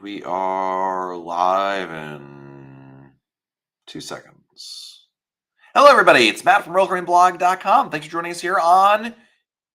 We are live in 2 seconds. Hello, everybody. It's Matt from RoyalCaribbeanBlog.com. Thanks for joining us here on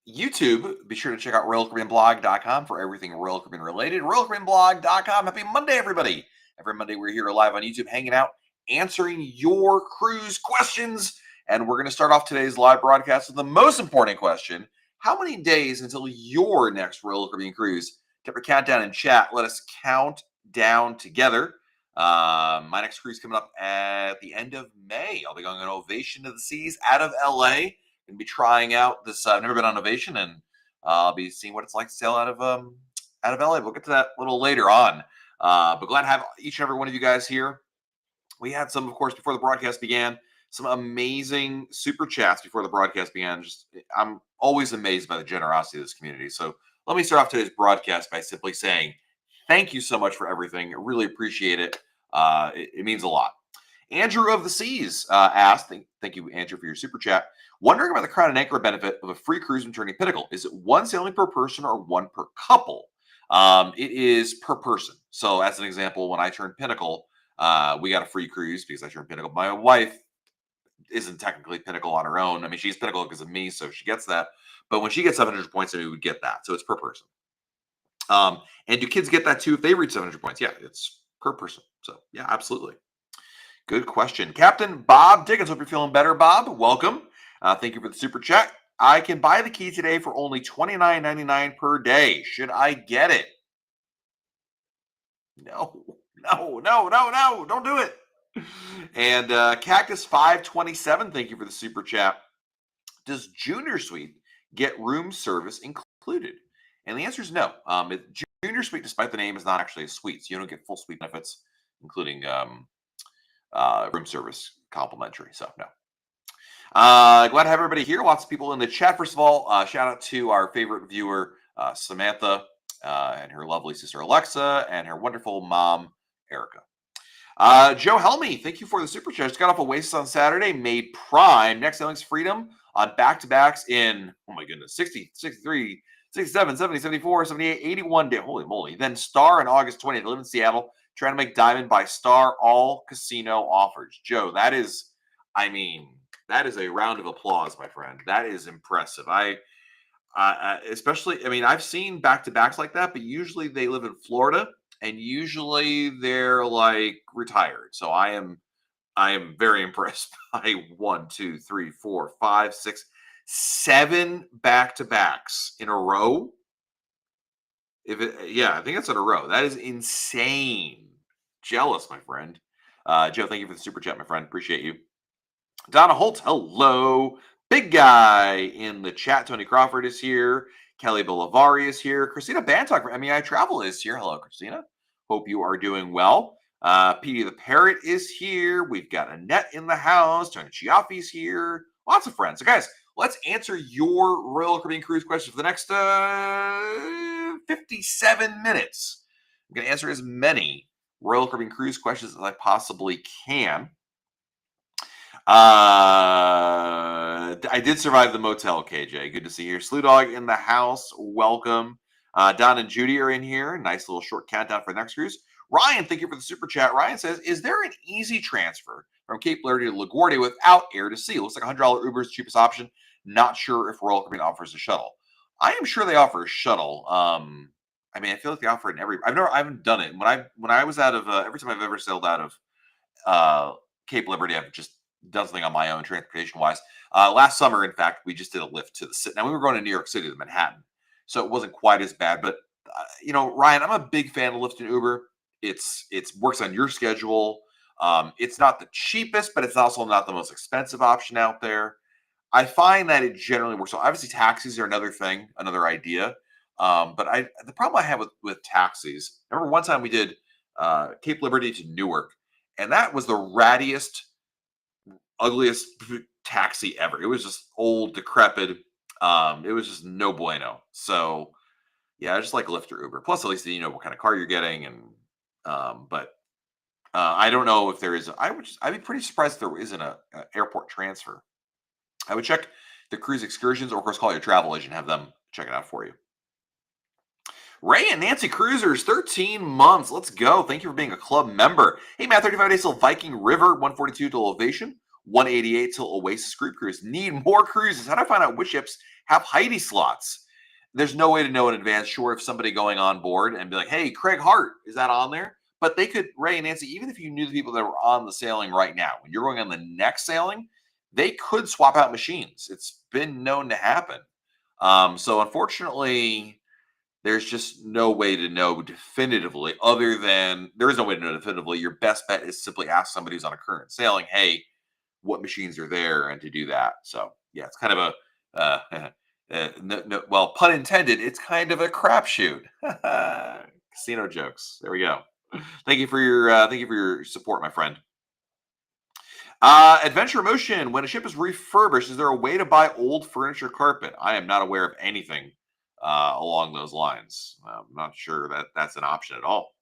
YouTube. Be sure to check out RoyalCaribbeanBlog.com for everything Royal Caribbean related. RoyalCaribbeanBlog.com. Happy Monday, everybody. Every Monday, we're here live on YouTube, hanging out, answering your cruise questions. And we're going to start off today's live broadcast with the most important question. How many days until your next Royal Caribbean cruise? Tip your countdown in chat. Let us count down together. My next cruise coming up at the end of May. I'll be going on Ovation to the Seas out of LA. Going to be trying out this. I've never been on Ovation, and I'll be seeing what it's like to sail out of LA. We'll get to that a little later on. But glad to have each and every one of you guys here. We had some, of course, before the broadcast began. Some amazing super chats before the broadcast began. I'm always amazed by the generosity of this community. So let me start off today's broadcast by simply saying thank you so much for everything. I really appreciate it. It means a lot. Andrew of the Seas asked, thank you, Andrew, for your super chat. Wondering about the Crown and Anchor benefit of a free cruise when turning Pinnacle. Is it one sailing per person or one per couple? It is per person. So as an example, when I turned Pinnacle, we got a free cruise because I turned Pinnacle. My wife isn't technically Pinnacle on her own. I mean, she's Pinnacle because of me, so she gets that. But when she gets 700 points, then we would get that. So it's per person. And do kids get that too if they reach 700 points? Yeah, it's per person. So yeah, absolutely. Good question. Captain Bob Dickens. Hope you're feeling better, Bob. Welcome. Thank you for the super chat. I can buy the key today for only $29.99 per day. Should I get it? No. Don't do it. And Cactus 527, thank you for the super chat. Does Junior Suite get room service included? And the answer is no. Junior Suite, despite the name, is not actually a suite. So you don't get full suite benefits, including room service complimentary. So no. Glad to have everybody here. Lots of people in the chat. First of all, shout out to our favorite viewer, Samantha, and her lovely sister, Alexa, and her wonderful mom, Erica. Joe Helmy, thank you for the super chat. Just got off Oasis on Saturday, made Prime. Next sailing's Freedom on back-to-backs in, oh my goodness, 60, 63, 67, 70, 74, 78, 81 day. Holy moly. Then Star in August 20th. I live in Seattle, trying to make Diamond by Star, all casino offers. Joe, that is a round of applause, my friend. That is impressive. Especially, I've seen back-to-backs like that, but usually they live in Florida. And usually they're like retired. So I am very impressed by 1, 2, 3, 4, 5, 6, 7 back-to-backs in a row. I think it's in a row. That is insane. Jealous, my friend. Joe, thank you for the super chat, my friend. Appreciate you. Donna Holt, hello. Big guy in the chat. Tony Crawford is here. Kelly Bolivari is here. Christina Bantock from MEI Travel is here. Hello, Christina. Hope you are doing well. Petey the Parrot is here. We've got Annette in the house. Tony Chiaffi's here. Lots of friends. So, guys, let's answer your Royal Caribbean Cruise questions for the next 57 minutes. I'm going to answer as many Royal Caribbean Cruise questions as I possibly can. I did survive the motel, KJ. Good to see you here. Slew Dog in the house. Welcome. Don and Judy are in here. Nice little short countdown for the next cruise. Ryan, thank you for the super chat. Ryan says, is there an easy transfer from Cape Liberty to LaGuardia without air to sea? Looks like $100 Uber is the cheapest option. Not sure if Royal Caribbean offers a shuttle. I am sure they offer a shuttle. I feel like they offer it in every. I haven't done it. When I was out of every time I've ever sailed out of Cape Liberty, I've just done something on my own transportation wise. Last summer, in fact, we just did a lift to the city. Now we were going to New York City to Manhattan, so it wasn't quite as bad. But Ryan, I'm a big fan of Lyft and Uber. It works on your schedule. It's not the cheapest, but it's also not the most expensive option out there. I find that it generally works. So obviously, taxis are another thing, another idea. But the problem I have with taxis. Remember one time we did Cape Liberty to Newark, and that was the rattiest, ugliest taxi ever. It was just old, decrepit. It was just no bueno. So yeah, I just like Lyft or Uber. Plus, at least you know what kind of car you're getting. And but I don't know if there is. I'd be pretty surprised if there isn't a airport transfer. I would check the cruise excursions, or of course call your travel agent, have them check it out for you. Ray and Nancy Cruisers, 13 months. Let's go. Thank you for being a club member. Hey, Matt, 35 days till Viking River, 142 till Ovation, 188 till Oasis Group Cruise. Need more cruises. How do I find out which ships have Heidi slots? There's no way to know in advance. Sure, if somebody going on board and be like, hey, Craig Hart, is that on there? But they could, Ray and Nancy, even if you knew the people that were on the sailing right now, when you're going on the next sailing, they could swap out machines. It's been known to happen. So unfortunately, there's just no way to know definitively, other than there is no way to know definitively. Your best bet is simply ask somebody who's on a current sailing, hey, what machines are there, and to do that. So yeah, it's kind of a well, pun intended. It's kind of a crapshoot. Casino jokes. There we go. Thank you for your support, my friend. Adventure Motion. When a ship is refurbished, is there a way to buy old furniture carpet? I am not aware of anything along those lines. I'm not sure that that's an option at all.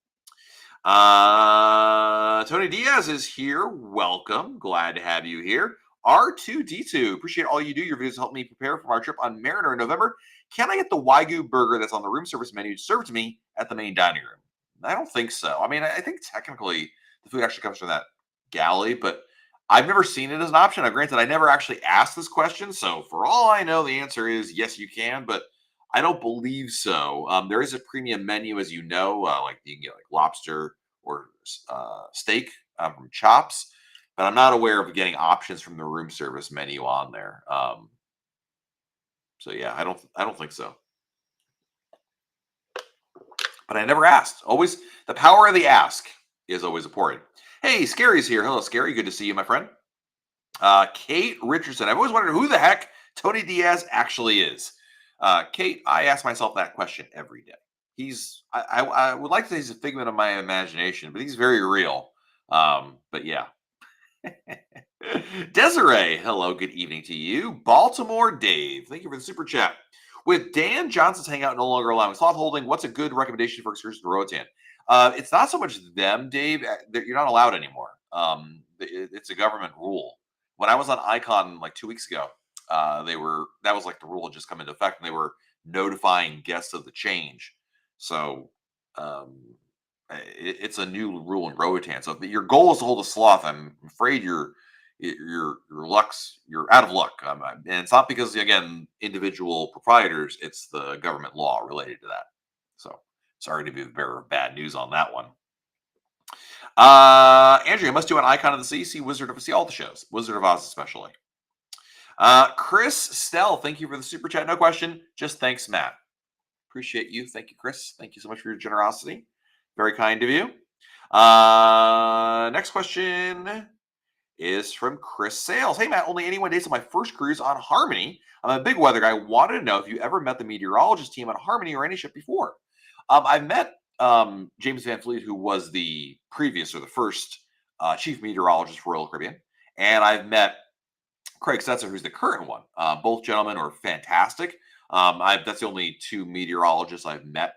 Tony Diaz is here. Welcome. Glad to have you here. R2D2. Appreciate all you do. Your videos help me prepare for our trip on Mariner in November. Can I get the Wagyu burger that's on the room service menu served to me at the main dining room? I don't think so. I mean, I think technically the food actually comes from that galley, but I've never seen it as an option. Now, granted, I never actually asked this question, so for all I know, the answer is yes, you can, but I don't believe so. There is a premium menu, as you know, like you can get like lobster or steak from Chops, but I'm not aware of getting options from the room service menu on there. So yeah, I don't think so. But I never asked. Always the power of the ask is always important. Hey, Scary's here. Hello, Scary. Good to see you, my friend. Kate Richardson. I've always wondered who the heck Tony Diaz actually is. Kate, I ask myself that question every day. I would like to say he's a figment of my imagination, but he's very real. But yeah. Desiree, hello, good evening to you. Baltimore Dave, thank you for the super chat. With Dan Johnson's hangout no longer allowing slot holding, what's a good recommendation for excursions to Roatan? It's not so much them, Dave. You're not allowed anymore. It's a government rule. When I was on Icon like 2 weeks ago, that was like the rule had just come into effect, and they were notifying guests of the change. So it's a new rule in Roatan. So if your goal is to hold a sloth, I'm afraid you're out of luck. And it's not because, again, individual proprietors, it's the government law related to that. So sorry to be the bearer of bad news on that one. Andrea, must do an Icon of the Sea, see all the shows, Wizard of Oz especially. Chris Stell, thank you for the super chat. No question, just thanks, Matt. Appreciate you. Thank you, Chris. Thank you so much for your generosity. Very kind of you. Next question is from Chris Sales. Hey, Matt, only 81 days on my first cruise on Harmony. I'm a big weather guy. Wanted to know if you ever met the meteorologist team on Harmony or any ship before. I've met James Van Fleet, who was the previous or the first chief meteorologist for Royal Caribbean. And I've met Craig Setzer, who's the current one. Both gentlemen are fantastic. That's the only two meteorologists I've met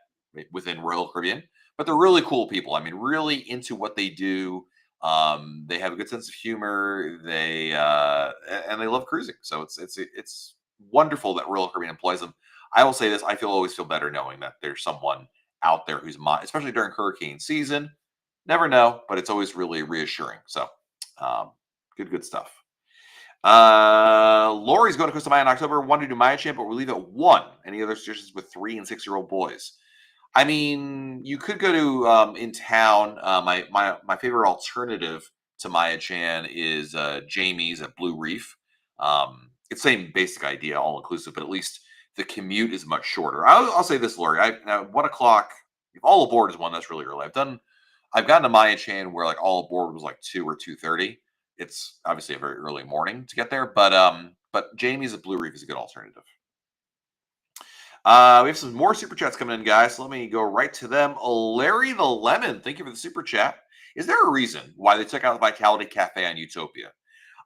within Royal Caribbean, but they're really cool people. I mean, really into what they do. They have a good sense of humor. And they love cruising. So it's wonderful that Royal Caribbean employs them. I will say this: I always feel better knowing that there's someone out there who's especially during hurricane season. Never know, but it's always really reassuring. So, good stuff. Lori's going to Costa Maya in October. Wanted to do Maya Champ, but we'll leave at 1. Any other suggestions with 3 and 6-year-old boys? I mean, you could go to in town. My favorite alternative to Maya Chan is Jamie's at Blue Reef. It's same basic idea, all inclusive, but at least the commute is much shorter. I'll say this, Lori. 1 o'clock. If all aboard is 1, that's really early. I've gotten to Maya Chan where like all aboard was like 2 or 2:30. It's obviously a very early morning to get there, but Jamie's at Blue Reef is a good alternative. We have some more super chats coming in, guys. So let me go right to them. Larry the Lemon, thank you for the super chat. Is there a reason why they took out the Vitality Cafe on Utopia?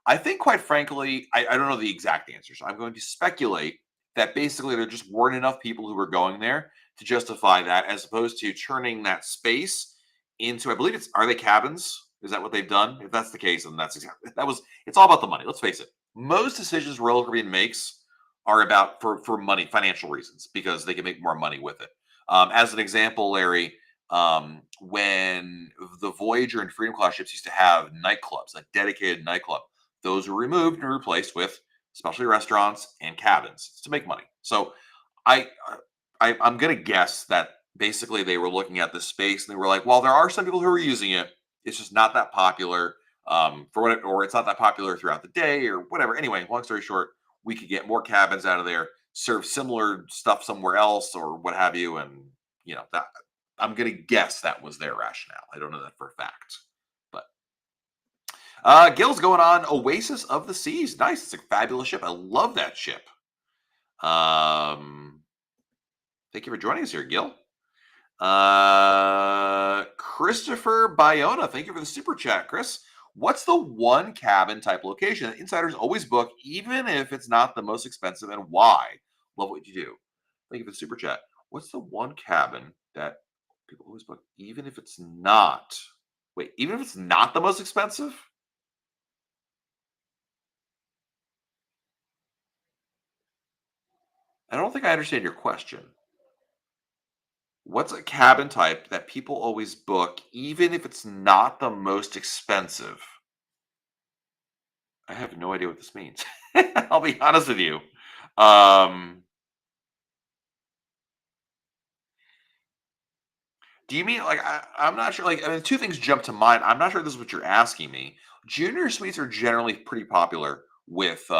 I think, quite frankly, I don't know the exact answers. I'm going to speculate that basically there just weren't enough people who were going there to justify that, as opposed to turning that space into, I believe are they cabins? Is that what they've done? If that's the case, then it's all about the money. Let's face it. Most decisions Royal Caribbean makes are about for money, financial reasons, because they can make more money with it. As an example, Larry, when the Voyager and Freedom class ships used to have nightclubs, a dedicated nightclub, those were removed and replaced with especially restaurants and cabins to make money. So I, I'm gonna guess that basically they were looking at this space and they were like, well, there are some people who are using it. It's just not that popular for what, or it's not that popular throughout the day or whatever. Anyway, long story short, we could get more cabins out of there, serve similar stuff somewhere else or what have you, and that I'm gonna guess that was their rationale. I don't know that for a fact, but Gil's going on Oasis of the Seas. Nice, it's a fabulous ship. I love that ship. Um, Thank you for joining us here, Gil. Christopher Bayona, thank you for the super chat, Chris. What's the one cabin type location that insiders always book, even if it's not the most expensive, and why? Love what you do. Thank you for the super chat. What's the one cabin that people always book, even if it's not? Wait, even if it's not the most expensive? I don't think I understand your question. What's a cabin type that people always book, even if it's not the most expensive? I have no idea what this means. I'll be honest with you. Um, do you mean like I'm not sure? Like, I mean, two things jump to mind. I'm not sure this is what you're asking me. Junior suites are generally pretty popular with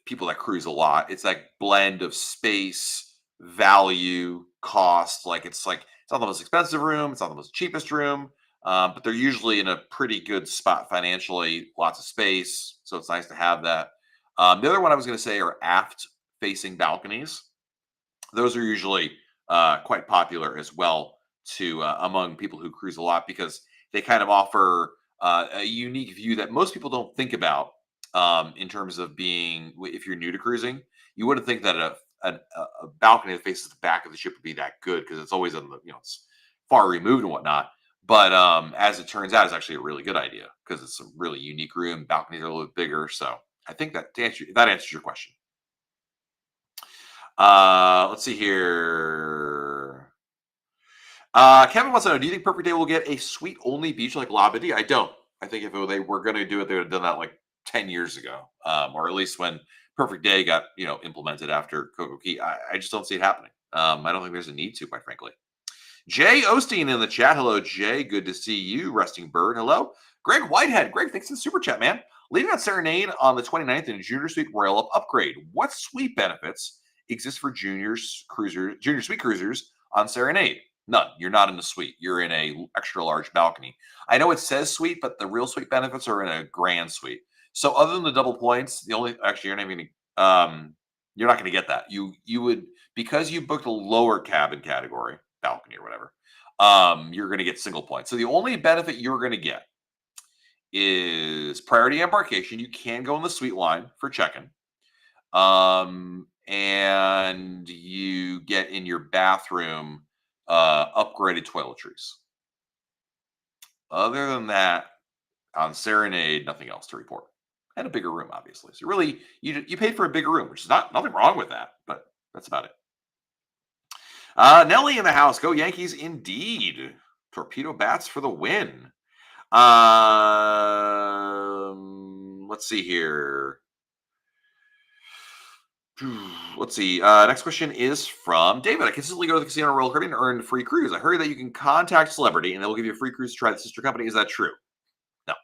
people that cruise a lot. It's like blend of space, value, cost. Like it's not the most expensive room, it's not the most cheapest room, but they're usually in a pretty good spot financially. Lots of space, so it's nice to have that. The other one I was going to say are aft facing balconies. Those are usually quite popular as well to among people who cruise a lot because they kind of offer a unique view that most people don't think about in terms of being if you're new to cruising, you wouldn't think that a balcony that faces the back of the ship would be that good because it's always on the it's far removed and whatnot. But as it turns out, it's actually a really good idea because it's a really unique room. Balconies are a little bit bigger, so I think that answers your question. Let's see here. Kevin wants to know: do you think Perfect Day will get a suite only beach like Labadee? I don't. I think if they were going to do it, they would have done that like 10 years ago, or at least when Perfect Day got implemented after Coco Key. I just don't see it happening. I don't think there's a need to, quite frankly. Jay Osteen in the chat. Hello, Jay. Good to see you. Resting Bird. Hello. Greg Whitehead. Greg, thanks for the super chat, man. Leaving on Serenade on the 29th in a Junior Suite Royal Up upgrade. What suite benefits exist for junior suite cruisers on Serenade? None. You're not in the suite. You're in a extra large balcony. I know it says suite, but the real suite benefits are in a grand suite. So other than the double points, the only actually you're not going to get that. You would because you booked a lower cabin category, balcony or whatever. You're going to get single points. So the only benefit you're going to get is priority embarkation. You can go in the suite line for check-in. And you get in your bathroom upgraded toiletries. Other than that, on Serenade, nothing else to report. And a bigger room, obviously. So really, you paid for a bigger room, which is nothing wrong with that, but that's about it. Nelly in the house. Go Yankees indeed. Torpedo bats for the win. Let's see here. Let's see. Next question is from David. I consistently go to the casino in Royal Caribbean and earn free cruise. I heard that you can contact Celebrity and they will give you a free cruise to try the sister company. Is that true? No.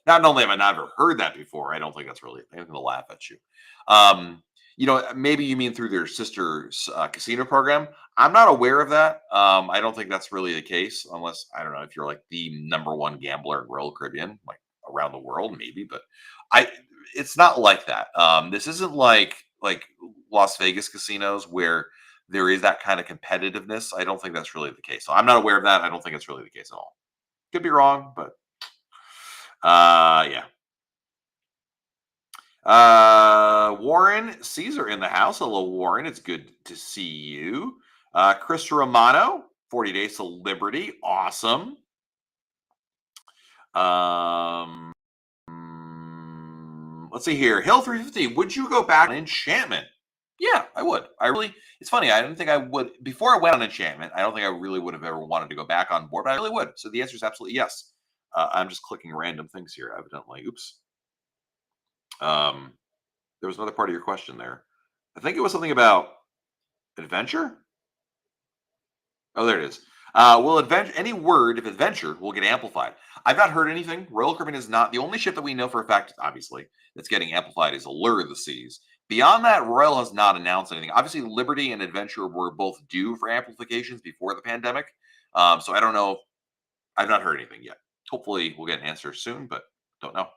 Not only have I never heard that before, I don't think that's really. I'm going to laugh at you. Maybe you mean through their sister's casino program. I'm not aware of that. I don't think that's really the case, unless I don't know if you're like the number one gambler in Royal Caribbean, like around the world, maybe. But I, it's not like that. This isn't like Las Vegas casinos where there is that kind of competitiveness. I don't think that's really the case. So I'm not aware of that. I don't think it's really the case at all. Could be wrong, but yeah. Warren Caesar in the house. Hello, Warren. It's good to see you. Chris Romano, 40 Days to Liberty. Awesome. Let's see here. Hill 350. Would you go back on Enchantment? Yeah, I would. It's funny. I don't think I would, before I went on enchantment, I don't think I really would have ever wanted to go back on board, but I really would. So the answer is absolutely yes. I'm just clicking random things here, evidently. Oops. Um, there was another part of your question there. I think it was something about adventure. Oh, there it is. Will adventure any word if adventure will get amplified? I've not heard anything. Royal Caribbean is not the only ship that we know for a fact, obviously, that's getting amplified is Allure of the Seas. Beyond that, Royal has not announced anything. Obviously, Liberty and Adventure were both due for amplifications before the pandemic. So I don't know. I've not heard anything yet. Hopefully, we'll get an answer soon, but don't know.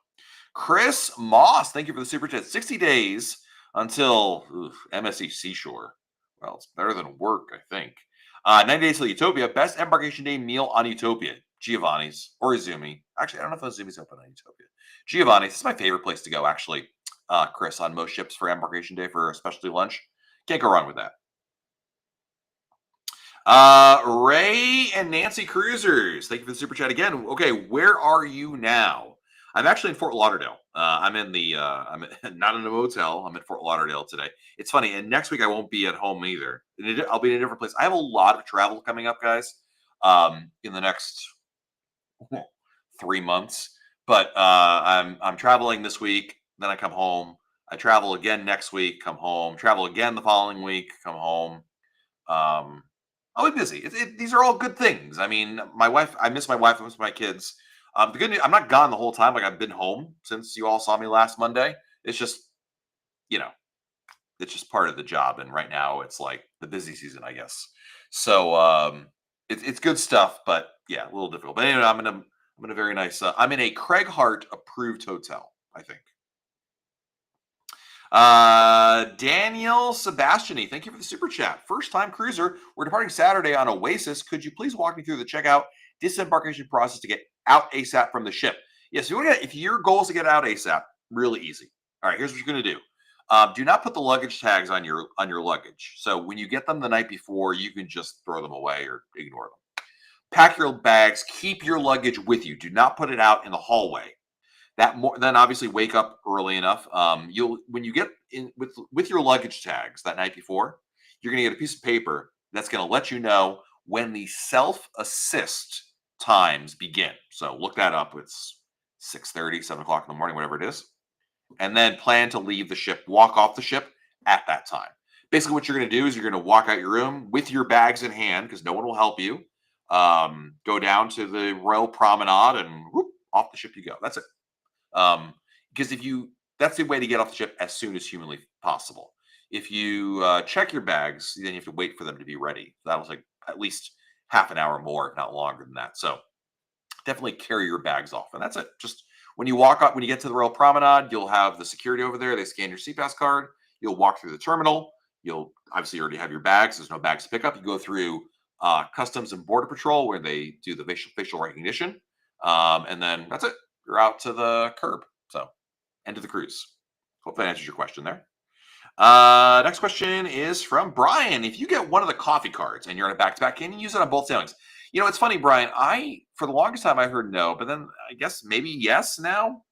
Chris Moss, thank you for the super chat. 60 days until MSC Seashore. Well, it's better than work, I think. 90 days till Utopia. Best embarkation day meal on Utopia. Giovanni's or Izumi. Actually, I don't know if Izumi's open on Utopia. Giovanni's. This is my favorite place to go, actually, Chris, on most ships for embarkation day for a specialty lunch. Can't go wrong with that. Ray and Nancy Cruisers, thank you for the super chat again. Okay, where are you now? I'm actually in Fort Lauderdale. I'm in the I'm not in a motel. I'm in Fort Lauderdale today. It's funny, and next week I won't be at home either. I'll be in a different place. I have a lot of travel coming up, guys. In the next 3 months, but I'm traveling this week. Then I come home. I travel again next week. Come home. Travel again the following week. Come home. Um, I'll be busy. These are all good things. I mean, my wife, I miss my wife, I miss my kids. The good news, I'm not gone the whole time. Like I've been home since you all saw me last Monday. It's just, you know, it's just part of the job. And right now it's like the busy season, I guess. So it's good stuff, but yeah, a little difficult. But anyway, I'm in a very nice. I'm in a Craig Hart approved hotel, I think. Daniel Sebastiani, thank you for the super chat. First time cruiser. We're departing Saturday on Oasis. Could you please walk me through the checkout disembarkation process to get out ASAP from the ship? Yes, if your goal is to get out ASAP, really easy. All right, here's what you're going to do. Do not put the luggage tags on your luggage. So when you get them the night before, you can just throw them away or ignore them. Pack your bags. Keep your luggage with you. Do not put it out in the hallway then obviously wake up early enough. You'll when you get in with your luggage tags that night before, you're gonna get a piece of paper that's gonna let you know when the self assist times begin. So look that up. It's 6:30, 7 o'clock in the morning, whatever it is, and then plan to leave the ship, walk off the ship at that time. Basically, what you're gonna do is you're gonna walk out your room with your bags in hand because no one will help you. Go down to the Royal Promenade and whoop, off the ship you go. That's it. Because if you that's the way to get off the ship as soon as humanly possible. If you check your bags, then you have to wait for them to be ready. That'll take at least half an hour more, if not longer than that. So definitely carry your bags off, and that's it. Just when you walk up, when you get to the Royal Promenade, you'll have the security over there. They scan your SeaPass card. You'll walk through the terminal. You'll obviously already have your bags. There's no bags to pick up. You go through Customs and Border Patrol where they do the facial recognition, and then that's it. You're out to the curb. So end of the cruise. Hope that answers your question there. Next question is from Brian. If you get one of the coffee cards and you're on a back-to-back, can you use it on both sailings? It's funny, Brian. For the longest time, I heard no, but then I guess maybe yes now.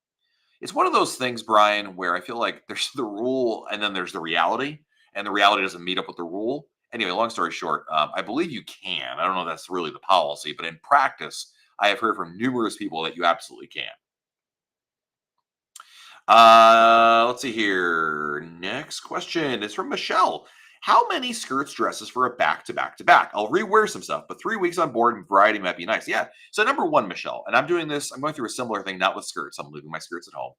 It's one of those things, Brian, where I feel like there's the rule and then there's the reality, and the reality doesn't meet up with the rule. Anyway, long story short, I believe you can. I don't know if that's really the policy, but in practice, I have heard from numerous people that you absolutely can. Let's see here. Next question is from Michelle. How many skirts dresses for a back-to-back-to-back? I'll rewear some stuff, but 3 weeks on board and variety might be nice. Yeah. So number one, Michelle, and I'm going through a similar thing, not with skirts. I'm leaving my skirts at home.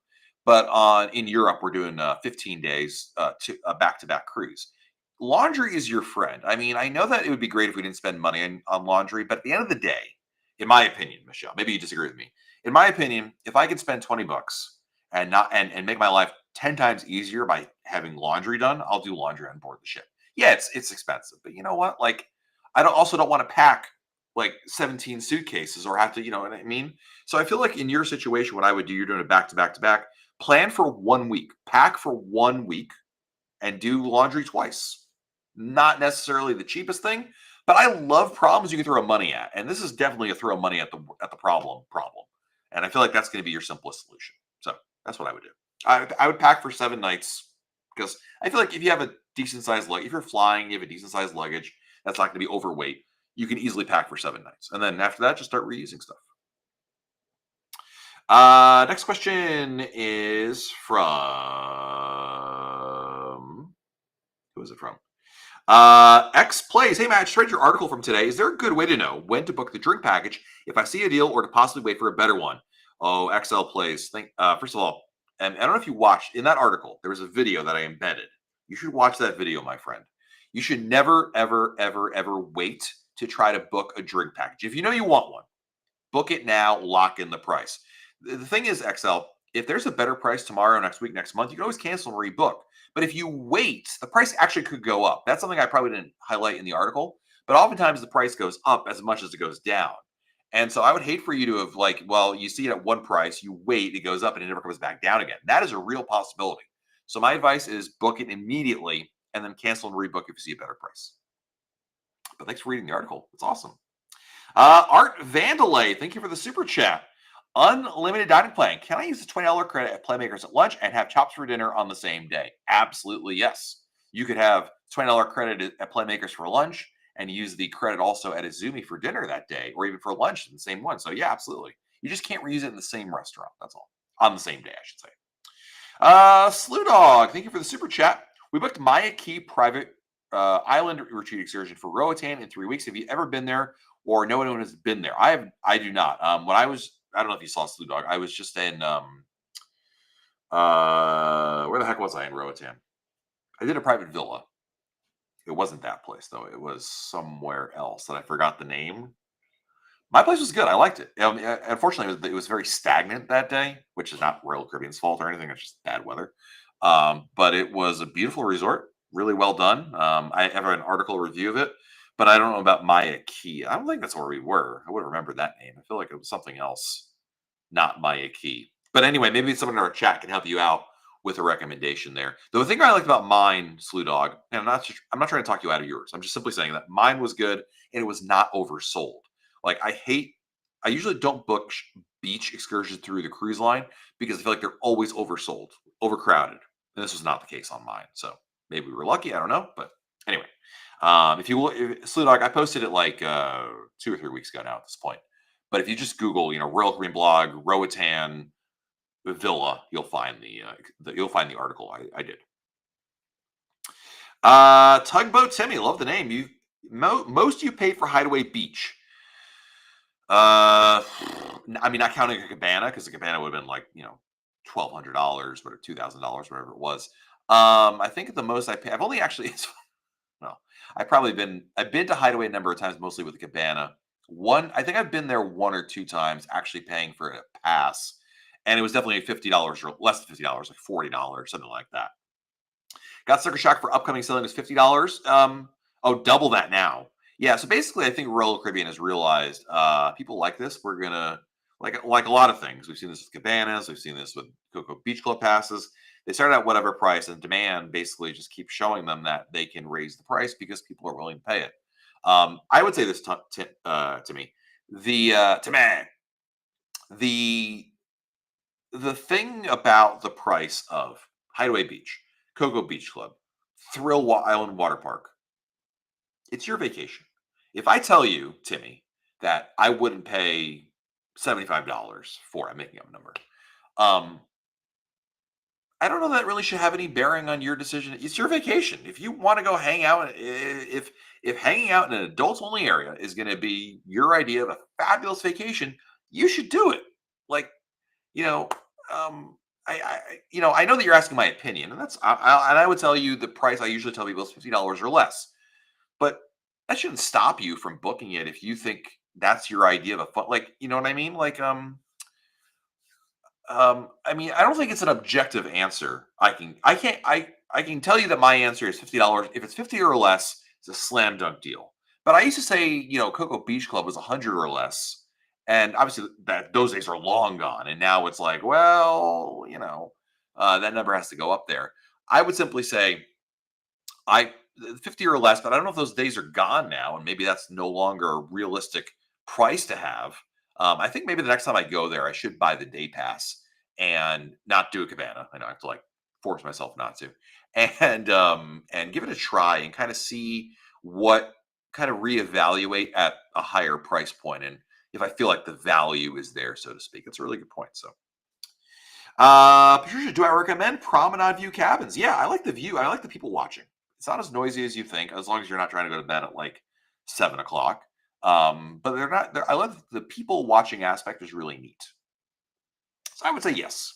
But in Europe, we're doing 15 days to a back-to-back cruise. Laundry is your friend. I mean, I know that it would be great if we didn't spend money on laundry, but at the end of the day, in my opinion, Michelle, maybe you disagree with me. In my opinion, if I could spend 20 bucks and not and make my life 10 times easier by having laundry done, I'll do laundry on board the ship. Yeah, it's expensive, but you know what? Like, I don't want to pack like 17 suitcases or have to, you know what I mean? So I feel like in your situation, what I would do, you're doing a back to back to back, plan for 1 week, pack for 1 week, and do laundry twice. Not necessarily the cheapest thing, but I love problems you can throw money at, and this is definitely a throw money at the problem. And I feel like that's going to be your simplest solution. So that's what I would do. I would pack for 7 nights because I feel like if you have decent sized luggage, if you're flying, you have a decent sized luggage that's not going to be overweight, you can easily pack for 7 nights. And then after that, just start reusing stuff. Next question is from, who is it from? X Plays. Hey, Matt, just read your article from today. Is there a good way to know when to book the drink package if I see a deal or to possibly wait for a better one? Oh, XL Plays. First of all, and I don't know if you watched in that article, there was a video that I embedded. You should watch that video, my friend. You should never, ever, ever, ever wait to try to book a drink package. If you know you want one, book it now, lock in the price. The thing is, XL, if there's a better price tomorrow, next week, next month, you can always cancel and rebook. But if you wait, the price actually could go up. That's something I probably didn't highlight in the article. But oftentimes the price goes up as much as it goes down. And so I would hate for you to have like, well, you see it at one price, you wait, it goes up and it never comes back down again. That is a real possibility. So my advice is book it immediately and then cancel and rebook if you see a better price. But thanks for reading the article. It's awesome. Art Vandalay, thank you for the super chat. Unlimited dining plan. Can I use a $20 credit at Playmakers at lunch and have chops for dinner on the same day? Absolutely, yes. You could have $20 credit at Playmakers for lunch and use the credit also at Izumi for dinner that day, or even for lunch in the same one. So yeah, absolutely. You just can't reuse it in the same restaurant. That's all. On the same day, I should say. Slew Dog, thank you for the super chat. We booked Maya Key private island retreat excursion for Roatan in 3 weeks. Have you ever been there or know anyone has been there? I do not. When I don't know if you saw Slew Dog. I was just in where the heck was I in Roatan? I did a private villa. It wasn't that place though. It was somewhere else that I forgot the name. My place was good. I liked it. Unfortunately, it was very stagnant that day, which is not Royal Caribbean's fault or anything. It's just bad weather. But it was a beautiful resort, really well done. I have an article review of it, but I don't know about Maya Key. I don't think that's where we were. I would remember that name. I feel like it was something else, not Maya Key. But anyway, maybe someone in our chat can help you out with a recommendation there. The thing I liked about mine, Slew Dog, and I'm not trying to talk you out of yours. I'm just simply saying that mine was good and it was not oversold. Like I usually don't book beach excursions through the cruise line because I feel like they're always oversold, overcrowded. And this was not the case on mine. So maybe we were lucky. I don't know. But anyway, Slew Dog, I posted it like 2 or 3 weeks ago now at this point. But if you just Google, Royal Caribbean blog, Roatan Villa, you'll find the article I did. Tugboat Timmy, love the name. Most you paid for Hideaway Beach. I mean, not counting a cabana, because the cabana would have been like, $1,200, or $2,000, whatever it was. I think the most I pay, I've only actually, well, I've been to Hideaway a number of times, mostly with the cabana. I think I've been there 1 or 2 times, actually paying for a pass, and it was definitely $50 or less than $50, like $40, something like that. Got Sucker Shock for upcoming selling is $50. Double that now. Yeah, so basically, I think Royal Caribbean has realized people like this. We're gonna like a lot of things. We've seen this with cabanas. We've seen this with Cocoa Beach Club passes. They start at whatever price, and demand basically just keeps showing them that they can raise the price because people are willing to pay it. I would say this to me, the thing about the price of Hideaway Beach, Cocoa Beach Club, Thrill Island Water Park, it's your vacation. If I tell you, Timmy, that I wouldn't pay $75 for, I'm making up a number, I don't know that really should have any bearing on your decision. It's your vacation. If you want to go hang out, if hanging out in an adults only area is going to be your idea of a fabulous vacation, you should do it. Like, you know, I know that you're asking my opinion, and I would tell you the price I usually tell people is $50 or less, but that shouldn't stop you from booking it if you think that's your idea of a fun. Like, you know what I mean? Like, I mean, I don't think it's an objective answer. I can tell you that my answer is $50. If it's 50 or less, it's a slam dunk deal. But I used to say, Cocoa Beach Club was 100 or less. And obviously that those days are long gone. And now it's like, well, that number has to go up there. I would simply say 50 or less, but I don't know if those days are gone now. And maybe that's no longer a realistic price to have. I think maybe the next time I go there, I should buy the day pass and not do a cabana. I know I have to like force myself not to, and give it a try and kind of see what kind of reevaluate at a higher price point, and if I feel like the value is there, so to speak. It's a really good point. So, Patricia, do I recommend Promenade View cabins? Yeah, I like the view. I like the people watching. It's not as noisy as you think, as long as you're not trying to go to bed at like 7 o'clock. But they're not. I love the people watching aspect is really neat. So I would say yes.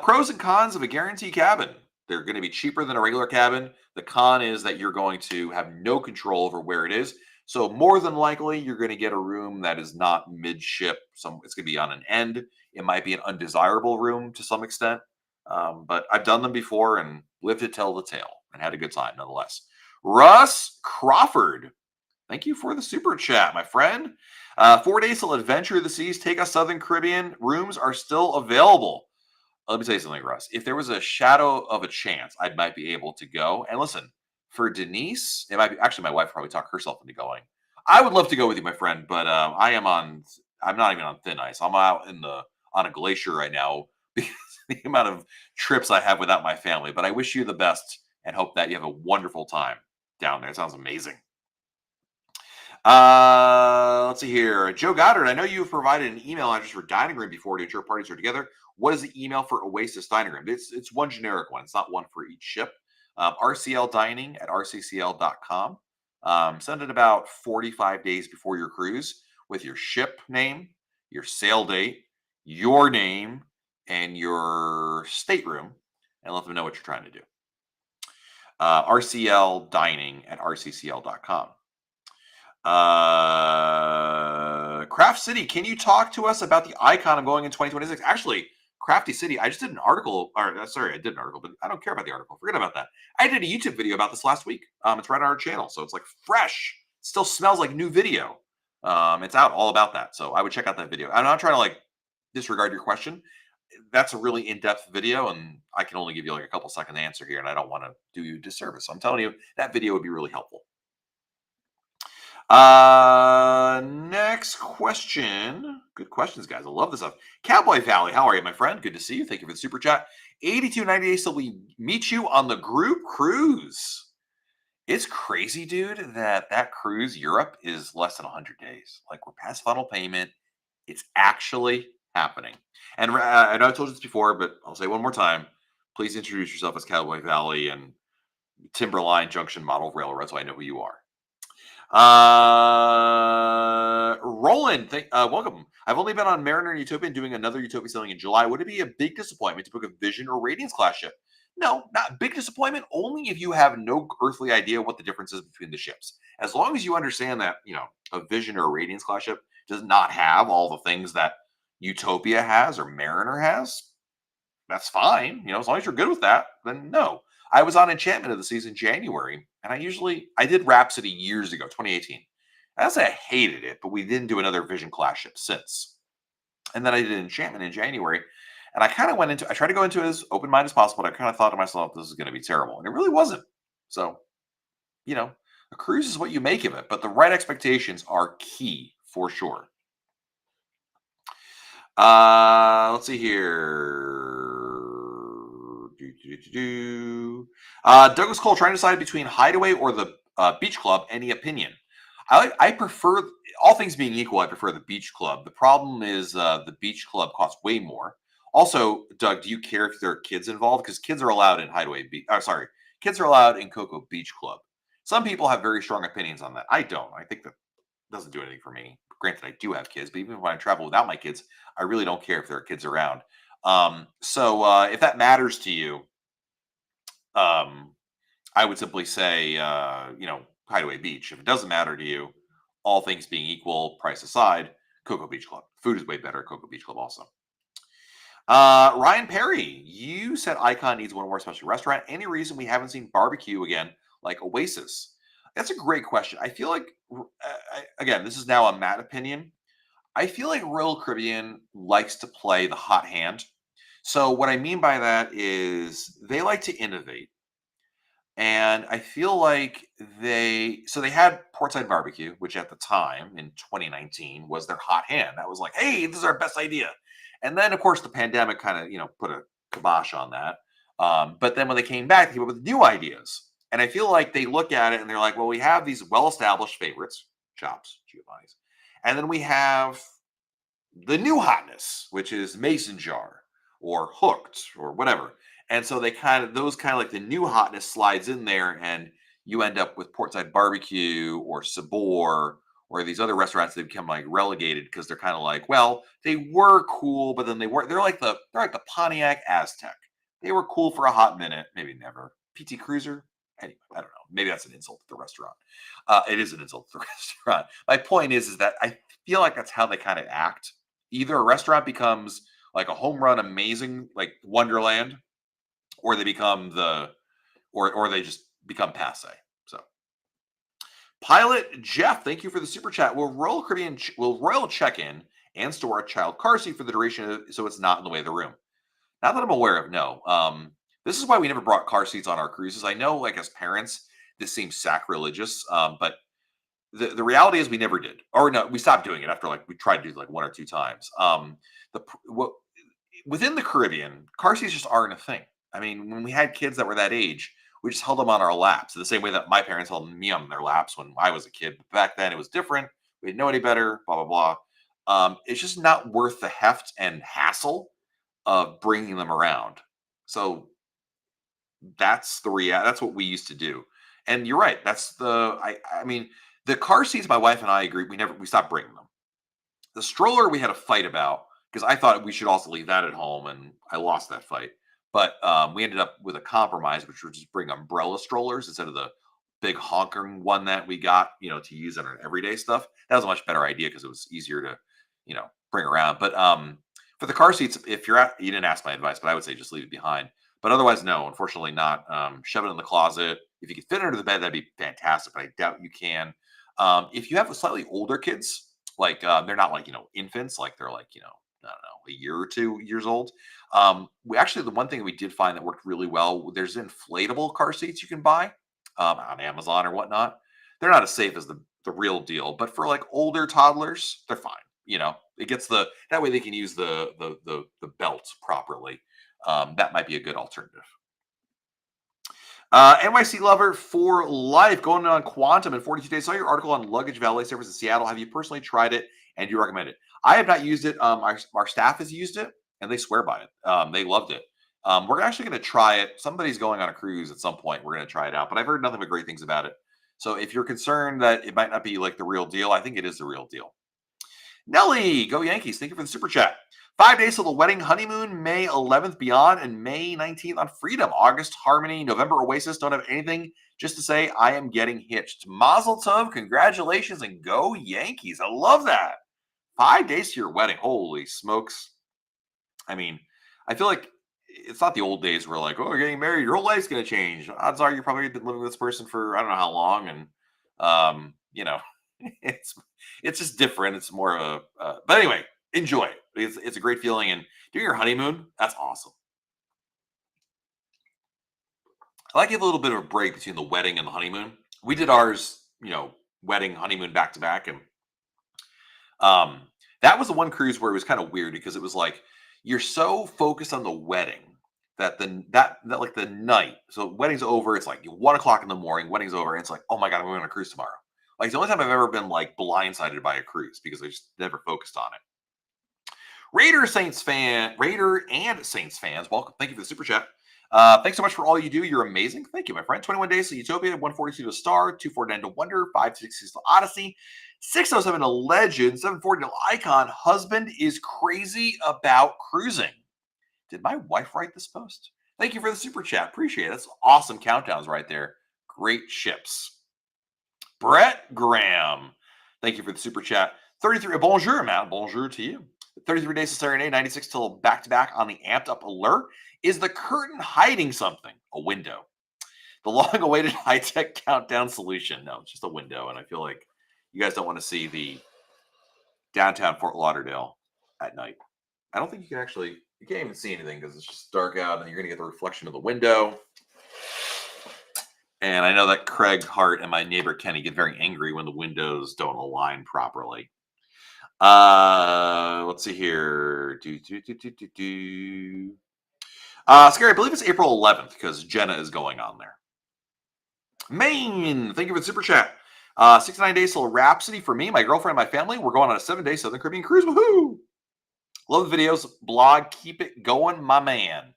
Pros and cons of a guarantee cabin. They're going to be cheaper than a regular cabin. The con is that you're going to have no control over where it is. So more than likely, you're going to get a room that is not midship. It's going to be on an end. It might be an undesirable room to some extent. But I've done them before and lived to tell the tale and had a good time nonetheless. Russ Crawford, thank you for the super chat, my friend. 4 days till Adventure of the Seas. Take us Southern Caribbean. Rooms are still available. Let me tell you something, Russ. If there was a shadow of a chance, I might be able to go. And listen, for Denise, it might be actually my wife probably talked herself into going. I would love to go with you, my friend, but I'm not even on thin ice. I'm out on a glacier right now because the amount of trips I have without my family. But I wish you the best and hope that you have a wonderful time down there. It sounds amazing. Let's see here. Joe Goddard, I know you've provided an email address for dining room before to ensure parties are together. What is the email for Oasis Dining Room? It's one generic one. It's not one for each ship. rcldining@rccl.com. Send it about 45 days before your cruise with your ship name, your sail date, your name, and your stateroom, and let them know what you're trying to do. rcldining@rccl.com. Craft City, can you talk to us about the icon I'm going in 2026? Actually, Crafty City, I just did an article, sorry, I did an article, but I don't care about the article. Forget about that. I did a YouTube video about this last week. It's right on our channel, so it's like fresh. Still smells like new video. It's out all about that, so I would check out that video. I'm not trying to like disregard your question. That's a really in-depth video, and I can only give you like a couple second answer here, and I don't want to do you a disservice. So I'm telling you that video would be really helpful. Next question. Good questions, guys. I love this stuff. Cowboy Valley, how are you, my friend? Good to see you. Thank you for the super chat. 8290 days till we meet you on the group cruise. It's crazy, dude, that cruise Europe is less than 100 days. Like, we're past final payment. It's actually happening. And I know I told you this before, but I'll say it one more time. Please introduce yourself as Cowboy Valley and Timberline Junction Model Railroad so I know who you are. Roland, welcome. I've only been on Mariner and Utopia and doing another Utopia sailing in July. Would it be a big disappointment to book a Vision or Radiance class ship? No, not big disappointment. Only if you have no earthly idea what the difference is between the ships. As long as you understand that, a Vision or a Radiance class ship does not have all the things that Utopia has or Mariner has, that's fine. As long as you're good with that, then no. I was on Enchantment of the Seas in January, and I did Rhapsody years ago, 2018. I say I hated it, but we didn't do another Vision class ship since. And then I did Enchantment in January, and I tried to go into it as open-minded as possible, but I kind of thought to myself, this is going to be terrible. And it really wasn't. So, a cruise is what you make of it, but the right expectations are key for sure. Let's see here. Douglas Cole trying to decide between Hideaway or the Beach Club. Any opinion? I prefer, all things being equal, I prefer the Beach Club. The problem is the Beach Club costs way more. Also, Doug, do you care if there are kids involved? Because kids are allowed in kids are allowed in Cocoa Beach Club. Some people have very strong opinions on that. I don't. I think that doesn't do anything for me. Granted, I do have kids, but even when I travel without my kids, I really don't care if there are kids around. So if that matters to you, I would simply say, Hideaway Beach. If it doesn't matter to you, all things being equal, price aside, Cocoa Beach Club. Food is way better at Cocoa Beach Club also. Ryan Perry, you said Icon needs one more special restaurant. Any reason we haven't seen barbecue again, like Oasis? That's a great question. I feel like, again, this is now a Matt opinion. I feel like Royal Caribbean likes to play the hot hand. So what I mean by that is they like to innovate. And I feel like they had Portside Barbecue, which at the time in 2019 was their hot hand. That was like, hey, this is our best idea. And then of course the pandemic kind of, put a kibosh on that. But then when they came back, they came up with new ideas. And I feel like they look at it and they're like, well, we have these well-established favorites, Chops, Giovanni's, and then we have the new hotness, which is mason jar or hooked or whatever. And so they those kind of like the new hotness slides in there, and you end up with Portside Barbecue or Sabor or these other restaurants that become like relegated because they're kind of like, well, they were cool, but then they weren't. They're like the Pontiac Aztec. They were cool for a hot minute, maybe never. PT Cruiser. Anyway, I don't know. Maybe that's an insult to the restaurant. It is an insult to the restaurant. My point is that I feel like that's how they kind of act. Either a restaurant becomes like a home run amazing like wonderland, or they become or they just become passe. So Pilot Jeff, thank you for the super chat. Will Royal check in and store a child car seat for the duration so it's not in the way of the room? Not that I'm aware of, no. This is why we never brought car seats on our cruises. I know, like, as parents, this seems sacrilegious, but the reality is we never did. Or no, we stopped doing it after, like, we tried to do it, like, 1 or 2 times. What Within the Caribbean, car seats just aren't a thing. I mean, when we had kids that were that age, we just held them on our laps, the same way that my parents held me on their laps when I was a kid. But back then, it was different. We didn't know any better, blah, blah, blah. It's just not worth the heft and hassle of bringing them around. So that's what we used to do. And you're right. I mean, the car seats, my wife and I agreed we stopped bringing them. The stroller we had a fight about because I thought we should also leave that at home, and I lost that fight. But we ended up with a compromise, which was just bring umbrella strollers instead of the big honking one that we got, to use on our everyday stuff. That was a much better idea because it was easier to, bring around. But for the car seats, if you didn't ask my advice, but I would say just leave it behind. But otherwise, no, unfortunately not. Shove it in the closet. If you could fit it under the bed, that'd be fantastic. But I doubt you can. If you have slightly older kids, like they're not like infants, like they're like I don't know, a year or 2 years old. We actually, the one thing we did find that worked really well, there's inflatable car seats you can buy on Amazon or whatnot. They're not as safe as the real deal, but for like older toddlers, they're fine. It gets that way they can use the belt properly. That might be a good alternative. NYC Lover for life, going on Quantum in 42 days. Saw your article on luggage valet service in Seattle. Have you personally tried it, and do you recommend it? I have not used it. Our staff has used it, and they swear by it. They loved it. We're actually going to try it. Somebody's going on a cruise at some point. We're going to try it out, but I've heard nothing but great things about it. So if you're concerned that it might not be like the real deal, I think it is the real deal. Nelly, go Yankees. Thank you for the super chat. 5 days till the wedding, honeymoon, May 11th, Beyond, and May 19th on Freedom. August, Harmony, November, Oasis. Don't have anything, just to say I am getting hitched. Mazel tov, congratulations, and go Yankees. I love that. 5 days to your wedding. Holy smokes. I mean, I feel like it's not the old days where like, oh, you're getting married, your whole life's going to change. Odds are you're probably been living with this person for I don't know how long. And, it's just different. It's more of but anyway, enjoy it. It's a great feeling. And doing your honeymoon, that's awesome. I like to have a little bit of a break between the wedding and the honeymoon. We did ours, wedding, honeymoon back to back. And that was the one cruise where it was kind of weird because it was like you're so focused on the wedding that that like the night. So wedding's over. It's like 1 o'clock in the morning. Wedding's over. And it's like, oh my god, I'm going on a cruise tomorrow. Like the only time I've ever been like blindsided by a cruise because I just never focused on it. Raider and Saints fans, welcome. Thank you for the super chat. Thanks so much for all you do. You're amazing. Thank you, my friend. 21 days to Utopia, 142 to Star, 249 to Wonder, 566 to Odyssey, 607 to Legend, 740 to Icon. Husband is crazy about cruising. Did my wife write this post? Thank you for the super chat. Appreciate it. That's awesome countdowns right there. Great ships. Brett Graham, thank you for the super chat. 33, bonjour, Matt. Bonjour to you. 33 days to Serenade, 96 till back-to-back on the amped up Allure. Is the curtain hiding something? A window. The long-awaited high-tech countdown solution. No, it's just a window, and I feel like you guys don't want to see the downtown Fort Lauderdale at night. I don't think you can't even see anything because it's just dark out, and you're going to get the reflection of the window. And I know that Craig Hart and my neighbor Kenny get very angry when the windows don't align properly. Let's see here. Scary, I believe it's April 11th because Jenna is going on there. Maine, thank you for the super chat. 69 days till Rhapsody for me, my girlfriend, and my family. We're going on a 7-day Southern Caribbean cruise. Woohoo! Love the videos, blog. Keep it going, my man.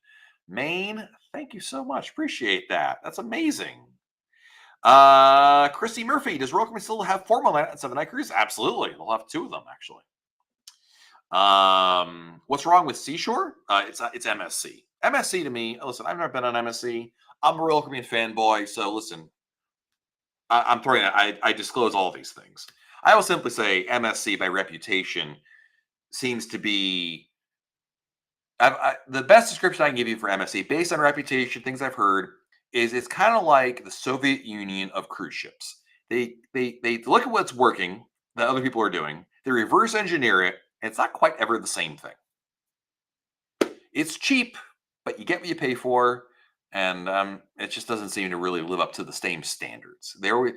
Maine, thank you so much. Appreciate that. That's amazing. Christy Murphy, does Royal Caribbean still have formal night at 7-night cruise? Absolutely. They'll have 2 of them, actually. What's wrong with Seashore? It's MSC. MSC to me, listen, I've never been on MSC. I'm a Royal Caribbean fanboy, so listen, I'm throwing it. I disclose all these things. I will simply say MSC by reputation seems to be the best description I can give you for MSC based on reputation, things I've heard, is it's kind of like the Soviet Union of cruise ships. They look at what's working that other people are doing, they reverse engineer it, and it's not quite ever the same thing. It's cheap, but you get what you pay for, and it just doesn't seem to really live up to the same standards. They're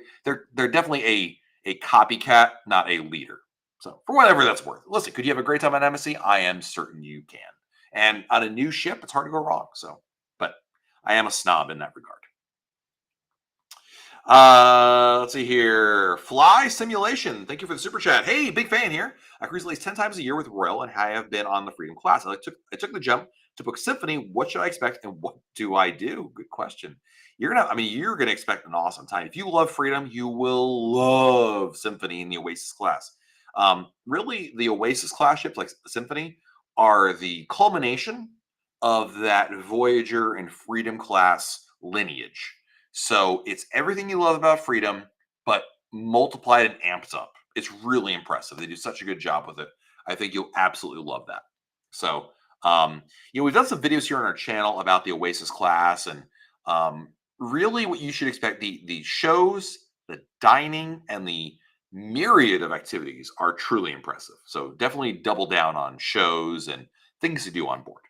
definitely a copycat, not a leader. So for whatever that's worth, listen. Could you have a great time on MSC? I am certain you can. And on a new ship, it's hard to go wrong. So, but I am a snob in that regard. Let's see here. Fly Simulation. Thank you for the super chat. Hey, big fan here. I cruise at least 10 times a year with Royal, and I have been on the Freedom class. I took the jump to book Symphony. What should I expect, and what do I do? Good question. You're gonna expect an awesome time. If you love Freedom, you will love Symphony in the Oasis class. Really, the Oasis class ships like Symphony are the culmination of that Voyager and Freedom class lineage. So it's everything you love about Freedom, but multiplied and amped up. It's really impressive. They do such a good job with it. I think you'll absolutely love that. So, we've done some videos here on our channel about the Oasis class, and really what you should expect. The shows, the dining, and the myriad of activities are truly impressive. So definitely double down on shows and things to do on board.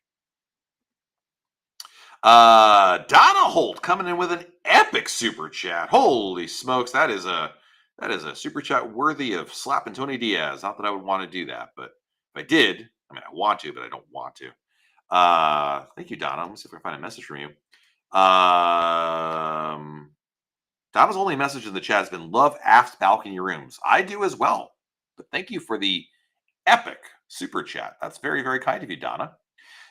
Donna Holt coming in with an epic super chat. Holy smokes, that is a super chat worthy of slapping Tony Diaz. Not that I would want to do that, but if I did, I want to, but I don't want to. Thank you, Donna. Let me see if I can find a message from you. Donna's only message in the chat has been love aft balcony rooms. I do as well. But thank you for the epic super chat. That's very, very kind of you, Donna.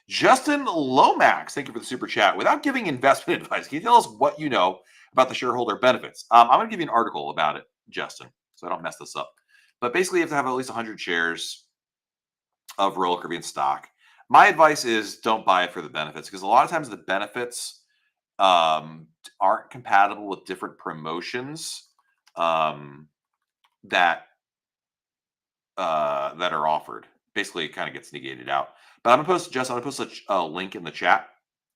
Justin Lomax, thank you for the super chat. Without giving investment advice, can you tell us what you know about the shareholder benefits? I'm going to give you an article about it, Justin, so I don't mess this up. But basically, you have to have at least 100 shares of Royal Caribbean stock. My advice is don't buy it for the benefits, because a lot of times the benefits aren't compatible with different promotions that are offered. Basically, it kind of gets negated out. But I'm gonna post a link in the chat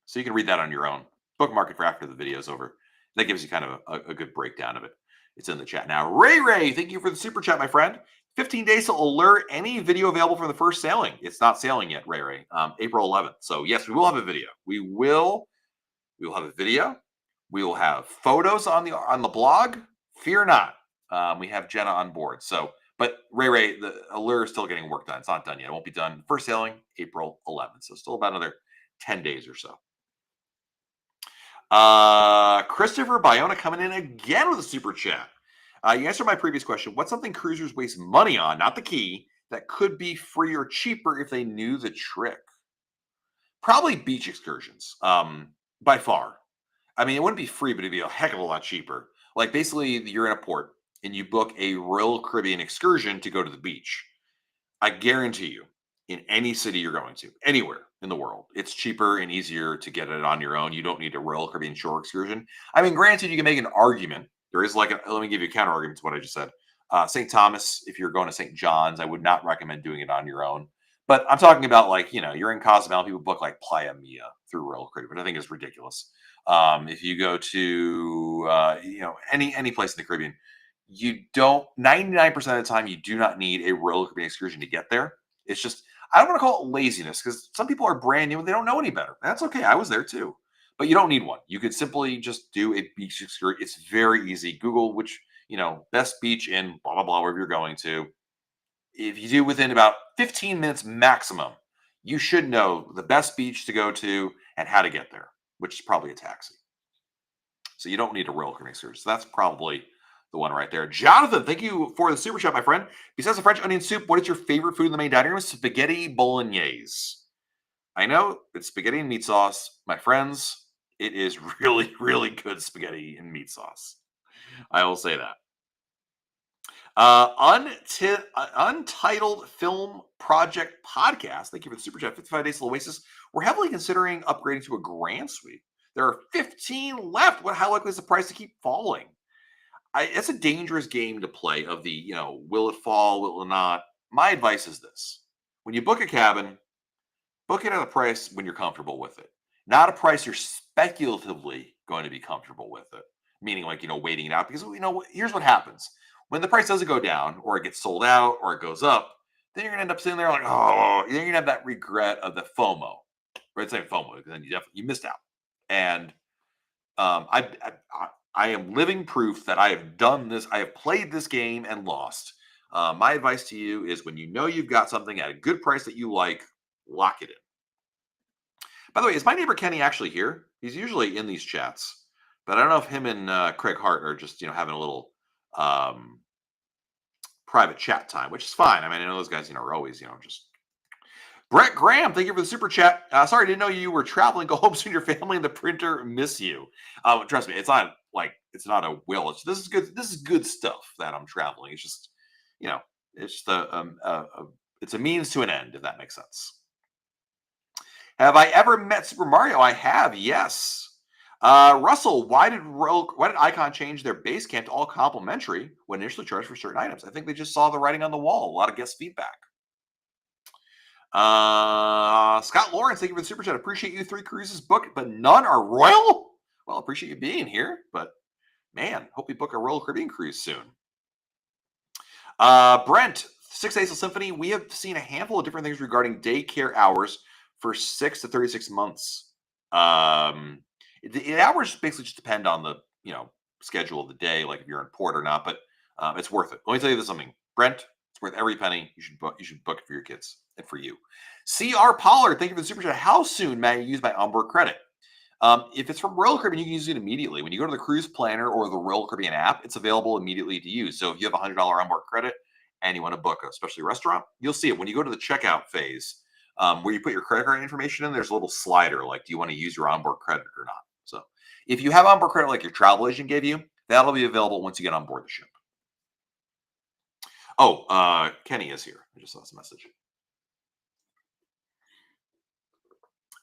so you can read that on your own. Bookmark it for after the video's over. That gives you kind of a good breakdown of it. It's in the chat now. Ray, thank you for the super chat, my friend. 15 days to Allure. Any video available from the first sailing? It's not sailing yet, Ray. April 11th. So yes, we will have a video. We will have a video. We will have photos on the blog. Fear not. We have Jenna on board. So, but Ray, the Allure is still getting work done. It's not done yet. It won't be done. First sailing April 11th. So still about another 10 days or so. Christopher Biona coming in again with a super chat. You answered my previous question. What's something cruisers waste money on, not the key, that could be free or cheaper if they knew the trick? Probably beach excursions, by far. I mean, it wouldn't be free, but it'd be a heck of a lot cheaper. Like basically, you're in a port and you book a Royal Caribbean excursion to go to the beach. I guarantee you, in any city you're going to, anywhere in the world, it's cheaper and easier to get it on your own. You don't need a Royal Caribbean shore excursion. I mean, granted, you can make an argument. There is let me give you a counter argument to what I just said. St. Thomas, if you're going to St. John's, I would not recommend doing it on your own. But I'm talking about you're in Cozumel, people book like Playa Mia through Royal Caribbean, which I think is ridiculous. If you go to any place in the Caribbean, you don't 99% of the time you do not need a Royal Caribbean excursion to get there. It's just I don't want to call it laziness, because some people are brand new and they don't know any better. That's okay. I was there too. But you don't need one. You could simply just do a beach excursion. It's very easy. Google which, best beach in blah blah blah wherever you're going to. If you do within about 15 minutes maximum, you should know the best beach to go to and how to get there, which is probably a taxi. So you don't need a Royal Caribbean excursion. So that's probably the one right there. Jonathan, thank you for the super chat, my friend. Besides the French onion soup, what is your favorite food in the main dining room? Spaghetti bolognese. I know it's spaghetti and meat sauce. My friends, it is really, really good spaghetti and meat sauce. I will say that. Untitled Film Project Podcast. Thank you for the super chat. 55 Days to Oasis. We're heavily considering upgrading to a grand suite. There are 15 left. How likely is the price to keep falling? It's a dangerous game to play. Of the, will it fall? Will it not? My advice is this: when you book a cabin, book it at a price when you're comfortable with it, not a price you're speculatively going to be comfortable with it. Meaning, like, waiting it out, because here's what happens when the price doesn't go down, or it gets sold out, or it goes up. Then you're gonna end up sitting there like, oh, you're gonna have that regret of the FOMO, or it's like FOMO, because then you missed out. And I am living proof that I have done this. I have played this game and lost. My advice to you is, when you've got something at a good price that you like, lock it in. By the way, is my neighbor Kenny actually here? He's usually in these chats, but I don't know if him and Craig Hart are just having a little um, private chat time, which is fine. I mean, I know those guys are always just. Brett Graham, thank you for the super chat. Sorry, I didn't know you were traveling. Go home soon. Your family and the printer miss you. Trust me, it's not a will. This is good. This is good stuff that I'm traveling. It's just, it's just it's a means to an end, if that makes sense. Have I ever met Super Mario? I have, yes. Russell, why did Icon change their base camp to all complimentary when initially charged for certain items? I think they just saw the writing on the wall. A lot of guest feedback. Scott Lawrence, thank you for the super chat. Appreciate you 3 cruises booked, but none are royal. Well, appreciate you being here, but man, hope you book a Royal Caribbean cruise soon. Brent, 6 Days of Symphony. We have seen a handful of different things regarding daycare hours for 6 to 36 months. The hours basically just depend on the schedule of the day, like if you're in port or not. But it's worth it. Let me tell you this something, Brent. It's worth every penny. You should book it for your kids and for you. C.R. Pollard, thank you for the super chat. How soon may I use my onboard credit? If it's from Royal Caribbean, you can use it immediately. When you go to the Cruise Planner or the Royal Caribbean app, it's available immediately to use. So if you have $100 onboard credit and you want to book a specialty restaurant, you'll see it when you go to the checkout phase, where you put your credit card information in. There's a little slider like, do you want to use your onboard credit or not? So if you have onboard credit like your travel agent gave you, that'll be available once you get on board the ship. Oh, Kenny is here. I just saw this message.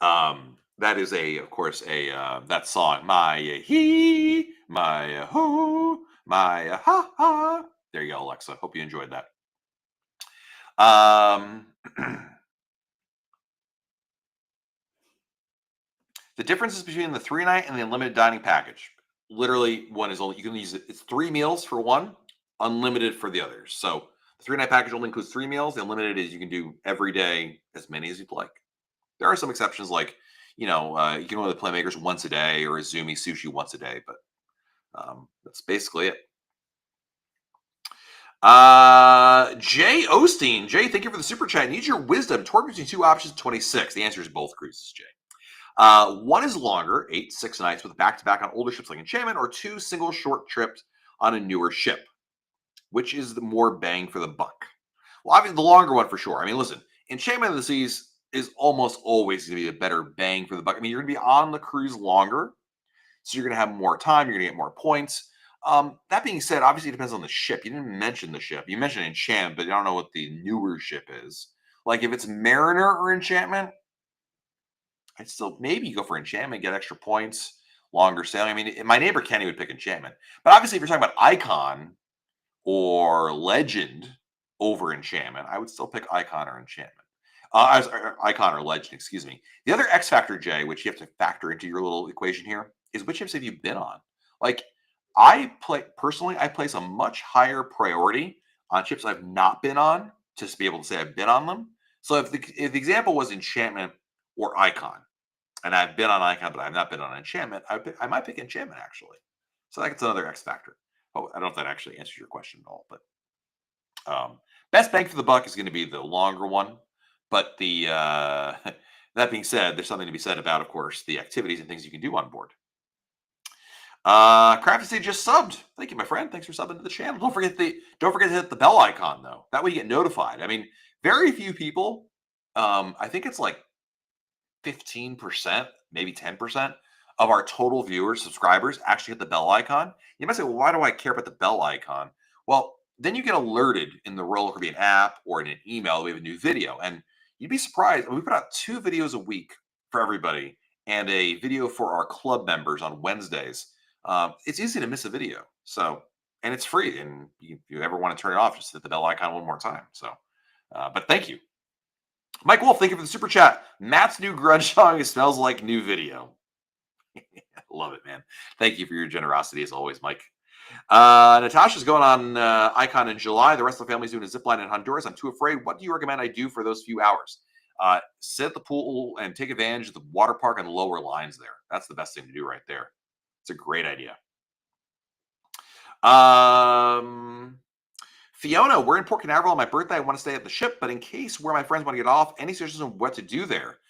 That is of course, that song, my he, my ho, my ha ha. There you go, Alexa. Hope you enjoyed that. The differences between the 3-night and the unlimited dining package. Literally, one is only, you can use it. It's 3 meals for one, unlimited for the others. So the 3-night package only includes 3 meals. The unlimited is you can do every day as many as you'd like. There are some exceptions, like you can go to the Playmakers once a day or Izumi sushi once a day, but that's basically it. Jay Osteen. Jay, thank you for the super chat. I need your wisdom. Torque between 2 options, 26. The answer is both cruises, Jay. One is longer, 8 to 6 nights with back-to-back on older ships like Enchantment, or 2 single short trips on a newer ship. Which is the more bang for the buck? Well, obviously the longer one for sure. I mean, listen, Enchantment of the Seas is almost always going to be a better bang for the buck. I mean, you're going to be on the cruise longer, so you're going to have more time. You're going to get more points. That being said, obviously it depends on the ship. You didn't mention the ship. You mentioned Enchantment, but you don't know what the newer ship is. Like if it's Mariner or Enchantment, I'd still maybe go for Enchantment, get extra points, longer sailing. I mean, my neighbor Kenny would pick Enchantment. But obviously, if you're talking about Icon or Legend over Enchantment, I would still pick Icon or Enchantment. Icon or Legend, excuse me. The other X factor, Jay, which you have to factor into your little equation here, is which ships have you been on? Like, I place a much higher priority on ships I've not been on, just to be able to say I've been on them. So if the example was Enchantment or Icon, and I've been on Icon, but I've not been on Enchantment, I might pick Enchantment, actually. So that's another X factor. Oh, I don't know if that actually answers your question at all, but best bang for the buck is going to be the longer one. But the That being said, there's something to be said about, of course, the activities and things you can do on board. Crafty just subbed. Thank you, my friend. Thanks for subbing to the channel. Don't forget to hit the bell icon though. That way you get notified. I mean, very few people. I think it's like 15%, maybe 10% of our total viewers, subscribers actually hit the bell icon. You might say, well, why do I care about the bell icon? Well, then you get alerted in the Roller Caribbean app or in an email. We have a new video, and you'd be surprised. We put out 2 videos a week for everybody and a video for our club members on Wednesdays. It's easy to miss a video. So, and it's free. And if you ever want to turn it off, just hit the bell icon one more time. So, but thank you. Mike Wolf, thank you for the super chat. Matt's new grunge song smells like new video. Love it, man. Thank you for your generosity as always, Mike. Natasha's going on Icon in July. The rest of the family's doing a zip line in Honduras. I'm too afraid. What do you recommend I do for those few hours? Sit at the pool and take advantage of the water park and lower lines there. That's the best thing to do right there. It's a great idea. Fiona, we're in Port Canaveral on my birthday. I want to stay at the ship, but in case where my friends want to get off, any suggestions on what to do there?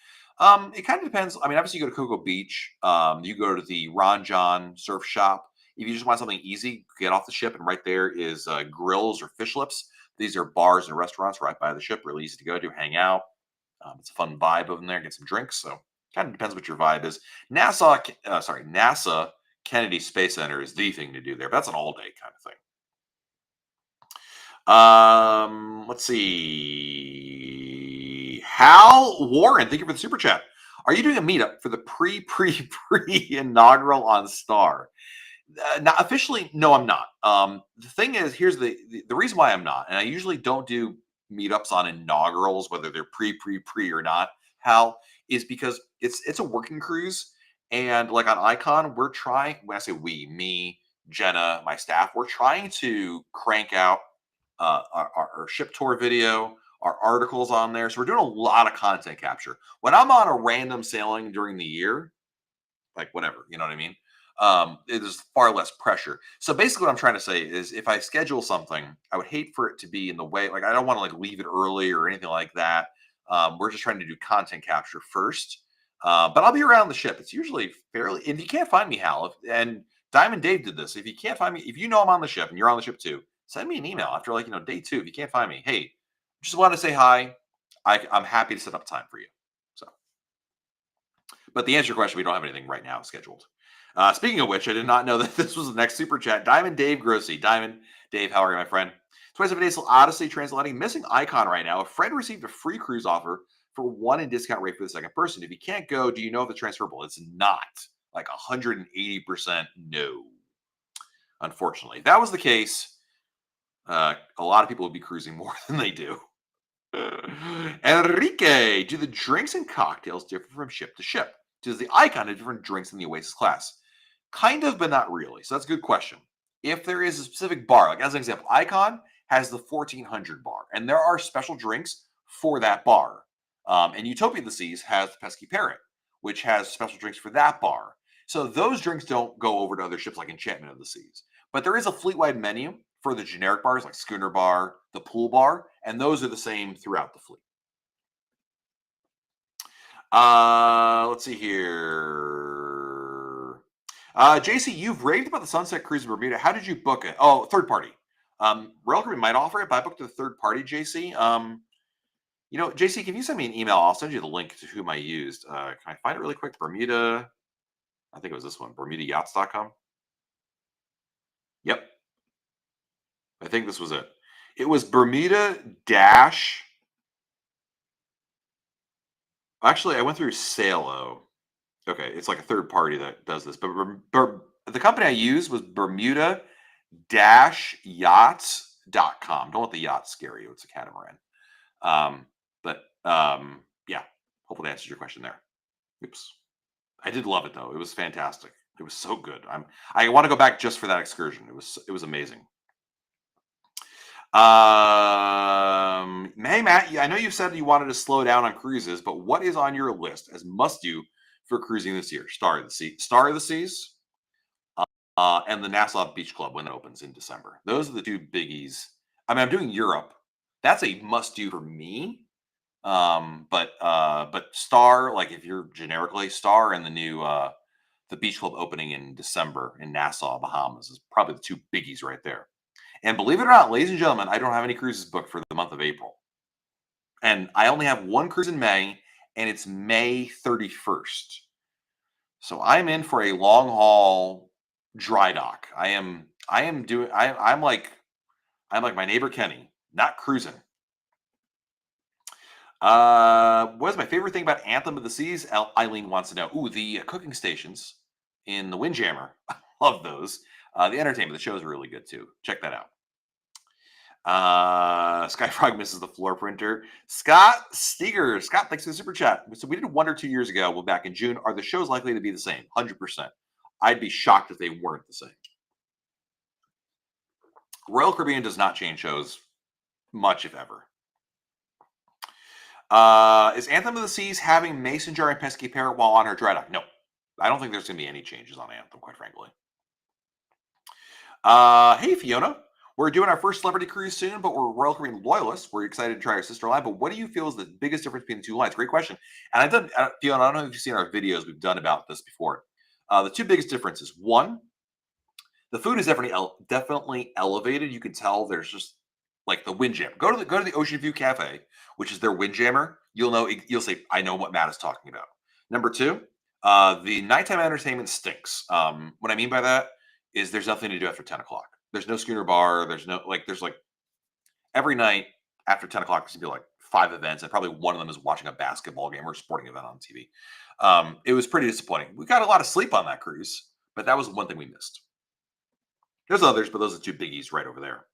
It kind of depends. I mean, obviously, you go to Cocoa Beach. You go to the Ron John Surf Shop. If you just want something easy, get off the ship, and right there is Grills or Fish Lips. These are bars and restaurants right by the ship, really easy to go to, hang out. It's a fun vibe over there, get some drinks. So, kind of depends what your vibe is. NASA Kennedy Space Center is the thing to do there. But that's an all-day kind of thing. Let's see. Hal Warren, thank you for the super chat. Are you doing a meetup for the pre inaugural on Star? Not officially, no, I'm not. The thing is, here's the reason why I'm not, and I usually don't do meetups on inaugurals, whether they're pre or not. Hal, is because it's a working cruise, and like on Icon, we're trying. When I say we, me, Jenna, my staff, we're trying to crank out our ship tour video, our articles on there. So we're doing a lot of content capture. When I'm on a random sailing during the year, like whatever, you know what I mean? There's far less pressure. So basically what I'm trying to say is if I schedule something, I would hate for it to be in the way, like I don't want to like leave it early or anything like that. We're just trying to do content capture first. But I'll be around the ship. It's usually fairly, if you can't find me, Hal, and Diamond Dave did this. If you can't find me, if you know I'm on the ship and you're on the ship too, send me an email after like, day 2. If you can't find me, hey, just want to say hi. I'm happy to set up time for you. So, but the answer to your question, we don't have anything right now scheduled. Speaking of which, I did not know that this was the next super chat. Diamond Dave Grossi. Diamond Dave, how are you, my friend? 27 Days till Odyssey Transatlantic. Missing Icon right now. A friend received a free cruise offer for 1 in discount rate for the second person. If you can't go, do you know if it's transferable? It's not. Like 180% no. Unfortunately. If that was the case, a lot of people would be cruising more than they do. Enrique, do the drinks and cocktails differ from ship to ship? Does the Icon have different drinks in the Oasis class? Kind of, but not really. So that's a good question. If there is a specific bar, like as an example, Icon has the 1400 bar, and there are special drinks for that bar. And Utopia of the Seas has the Pesky Parrot, which has special drinks for that bar. So those drinks don't go over to other ships like Enchantment of the Seas. But there is a fleet-wide menu for the generic bars like Schooner Bar, the Pool Bar, and those are the same throughout the fleet. Let's see here. JC, you've raved about the Sunset Cruise in Bermuda. How did you book it? Oh, third party. Royal Caribbean might offer it, but I booked a third party, JC. JC, can you send me an email? I'll send you the link to whom I used. Can I find it really quick? Bermuda. I think it was this one, BermudaYachts.com. Yep. I think this was it. It was Bermuda dash. Actually, I went through Salo. Okay, it's like a third party that does this, but the company I used was Bermuda-yachts.com. Don't let the yacht scare you. It's a catamaran. Yeah, hopefully that answers your question there. Oops. I did love it though. It was fantastic. It was so good. I want to go back just for that excursion. It was amazing. Hey Matt, I know you said you wanted to slow down on cruises, but what is on your list as must do for cruising this year? Star of the Seas, and the Nassau Beach Club when it opens in December. Those are the two biggies. I mean, I'm doing Europe. That's a must do for me. But Star, like if you're generically Star and the new the Beach Club opening in December in Nassau, Bahamas is probably the two biggies right there. And believe it or not, ladies and gentlemen, I don't have any cruises booked for the month of April. And I only have one cruise in May, and it's May 31st. So I'm in for a long haul dry dock. I'm like my neighbor Kenny, not cruising. What's my favorite thing about Anthem of the Seas? Eileen wants to know. Ooh, the cooking stations in the Windjammer. Love those. The entertainment, the show is really good too. Check that out. Skyfrog misses the floor printer. Scott Steger. Scott, thanks for the super chat. So we did Wonder 2 years ago. Well, back in June. Are the shows likely to be the same? 100%. I'd be shocked if they weren't the same. Royal Caribbean does not change shows much, if ever. Is Anthem of the Seas having Mason Jar and Pesky Parrot while on her dry dock? No. I don't think there's going to be any changes on Anthem, quite frankly. Hey, Fiona. We're doing our first celebrity cruise soon, but we're Royal Caribbean loyalists. We're excited to try our sister line. But what do you feel is the biggest difference between the two lines? Great question. And I've done, Fiona, I don't know if you've seen our videos we've done about this before. The two biggest differences. One, the food is definitely elevated. You can tell there's just like the Windjammer. Go to the Ocean View Cafe, which is their Windjammer. You'll say, I know what Matt is talking about. Number two, the nighttime entertainment stinks. What I mean by that is there's nothing to do after 10 o'clock. There's no schooner bar. There's every night after 10 o'clock, there's gonna be like 5 events, and probably one of them is watching a basketball game or a sporting event on TV. It was pretty disappointing. We got a lot of sleep on that cruise, but that was one thing we missed. There's others, but those are two biggies right over there.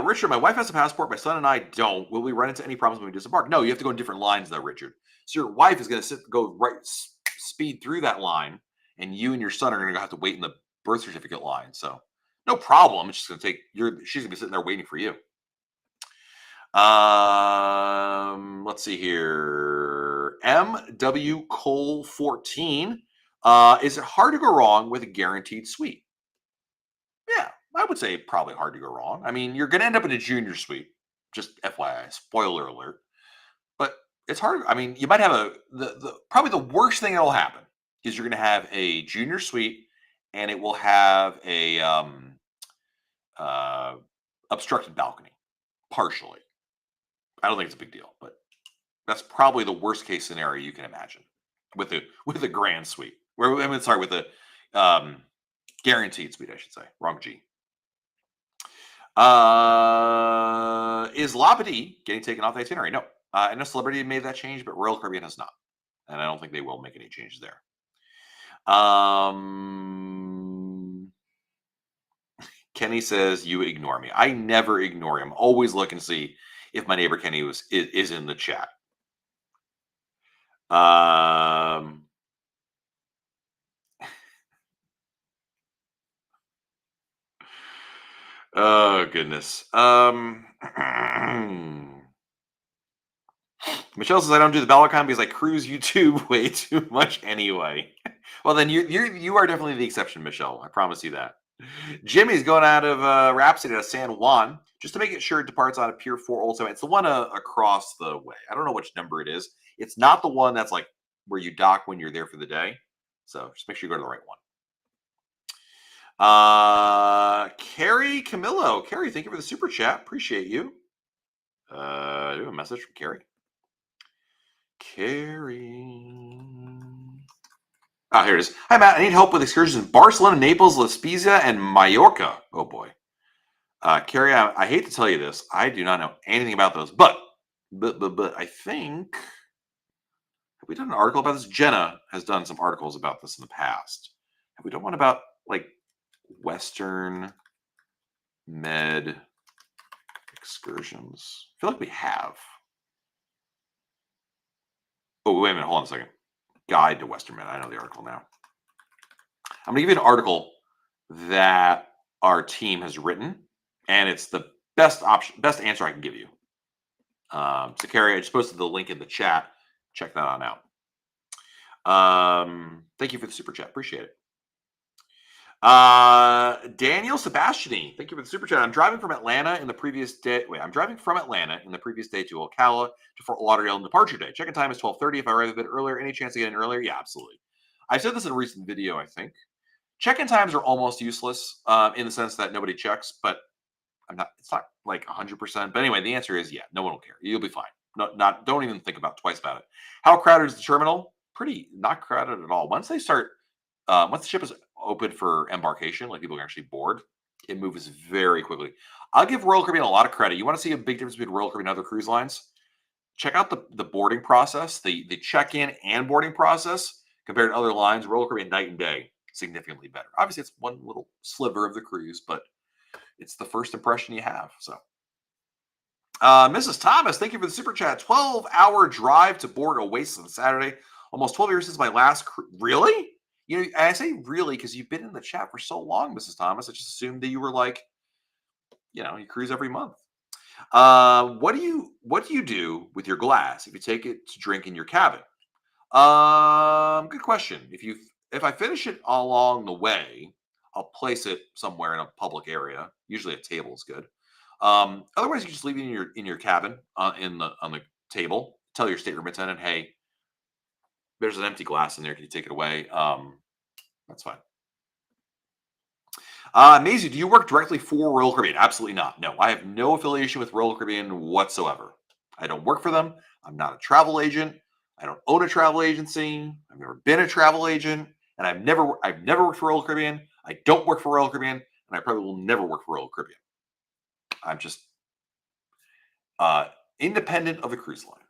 Richard, my wife has a passport. My son and I don't. Will we run into any problems when we disembark? No, you have to go in different lines, though, Richard. So your wife is going to speed through that line, and you and your son are going to have to wait in the birth certificate line. So no problem. It's just going to take she's going to be sitting there waiting for you. Let's see here. MW Cole 14. Is it hard to go wrong with a guaranteed suite? Yeah, I would say probably hard to go wrong. I mean, you're going to end up in a junior suite. Just FYI, spoiler alert. But it's hard. I mean, you might have probably the worst thing that'll happen is you're going to have a junior suite, and it will have a obstructed balcony, partially. I don't think it's a big deal, but that's probably the worst case scenario you can imagine with a grand suite. With the guaranteed suite, I should say. Wrong G. Is Labadee getting taken off the itinerary? No. I know Celebrity made that change, but Royal Caribbean has not. And I don't think they will make any changes there. Kenny says, you ignore me. I never ignore him. Always look and see if my neighbor Kenny is in the chat. Oh, goodness. Michelle says I don't do the Balacon because I cruise YouTube way too much anyway. Well, then you are definitely the exception, Michelle. I promise you that. Jimmy's going out of Rhapsody to San Juan just to make it sure it departs on a Pier 4 Old Town. It's the one across the way. I don't know which number it is. It's not the one that's like where you dock when you're there for the day. So just make sure you go to the right one. Carrie Camillo. Carrie, thank you for the super chat. Appreciate you. Do you have a message from Carrie? Carrie. Ah, here it is. Hi, Matt. I need help with excursions in Barcelona, Naples, La Spezia, and Mallorca. Oh, boy. Carrie, I hate to tell you this. I do not know anything about those. But I think... Have we done an article about this? Jenna has done some articles about this in the past. Have we done one about, like, Western Med excursions? I feel like we have. Oh, wait a minute. Hold on a second. Guide to Western Med. I know the article now. I'm going to give you an article that our team has written, and it's the best answer I can give you. So, Carrie, I just posted the link in the chat. Check that on out. Thank you for the super chat. Appreciate it. Daniel Sebastiani, thank you for the super chat. I'm driving from Atlanta in the previous day. Wait, I'm driving from Atlanta in the previous day to Ocala to Fort Lauderdale departure day. Check-in time is 12:30. If I arrive a bit earlier, any chance to get in earlier? Yeah, absolutely. I said this in a recent video, I think. Check-in times are almost useless in the sense that nobody checks, but it's not like 100%. But anyway, the answer is yeah, no one will care. You'll be fine. Don't even think about twice about it. How crowded is the terminal? Pretty not crowded at all. Once the ship is open for embarkation, like people can actually board, it moves very quickly. I'll give Royal Caribbean a lot of credit. You want to see a big difference between Royal Caribbean and other cruise lines? Check out the boarding process, the check-in and boarding process compared to other lines. Royal Caribbean night and day, significantly better. Obviously, it's one little sliver of the cruise, but it's the first impression you have. So, Mrs. Thomas, thank you for the super chat. 12-hour drive to board Oasis on Saturday. Almost 12 years since my last really? You know, I say really because you've been in the chat for so long, Mrs. Thomas. I just assumed that you were like, you cruise every month. What do you do with your glass if you take it to drink in your cabin? Good question. If I finish it along the way, I'll place it somewhere in a public area. Usually a table is good. Otherwise, you just leave it in your cabin on the table. Tell your stateroom attendant, hey, there's an empty glass in there. Can you take it away? That's fine. Maisie, do you work directly for Royal Caribbean? Absolutely not. No, I have no affiliation with Royal Caribbean whatsoever. I don't work for them. I'm not a travel agent. I don't own a travel agency. I've never been a travel agent, and I've never worked for Royal Caribbean. I don't work for Royal Caribbean, and I probably will never work for Royal Caribbean. I'm just independent of the cruise line.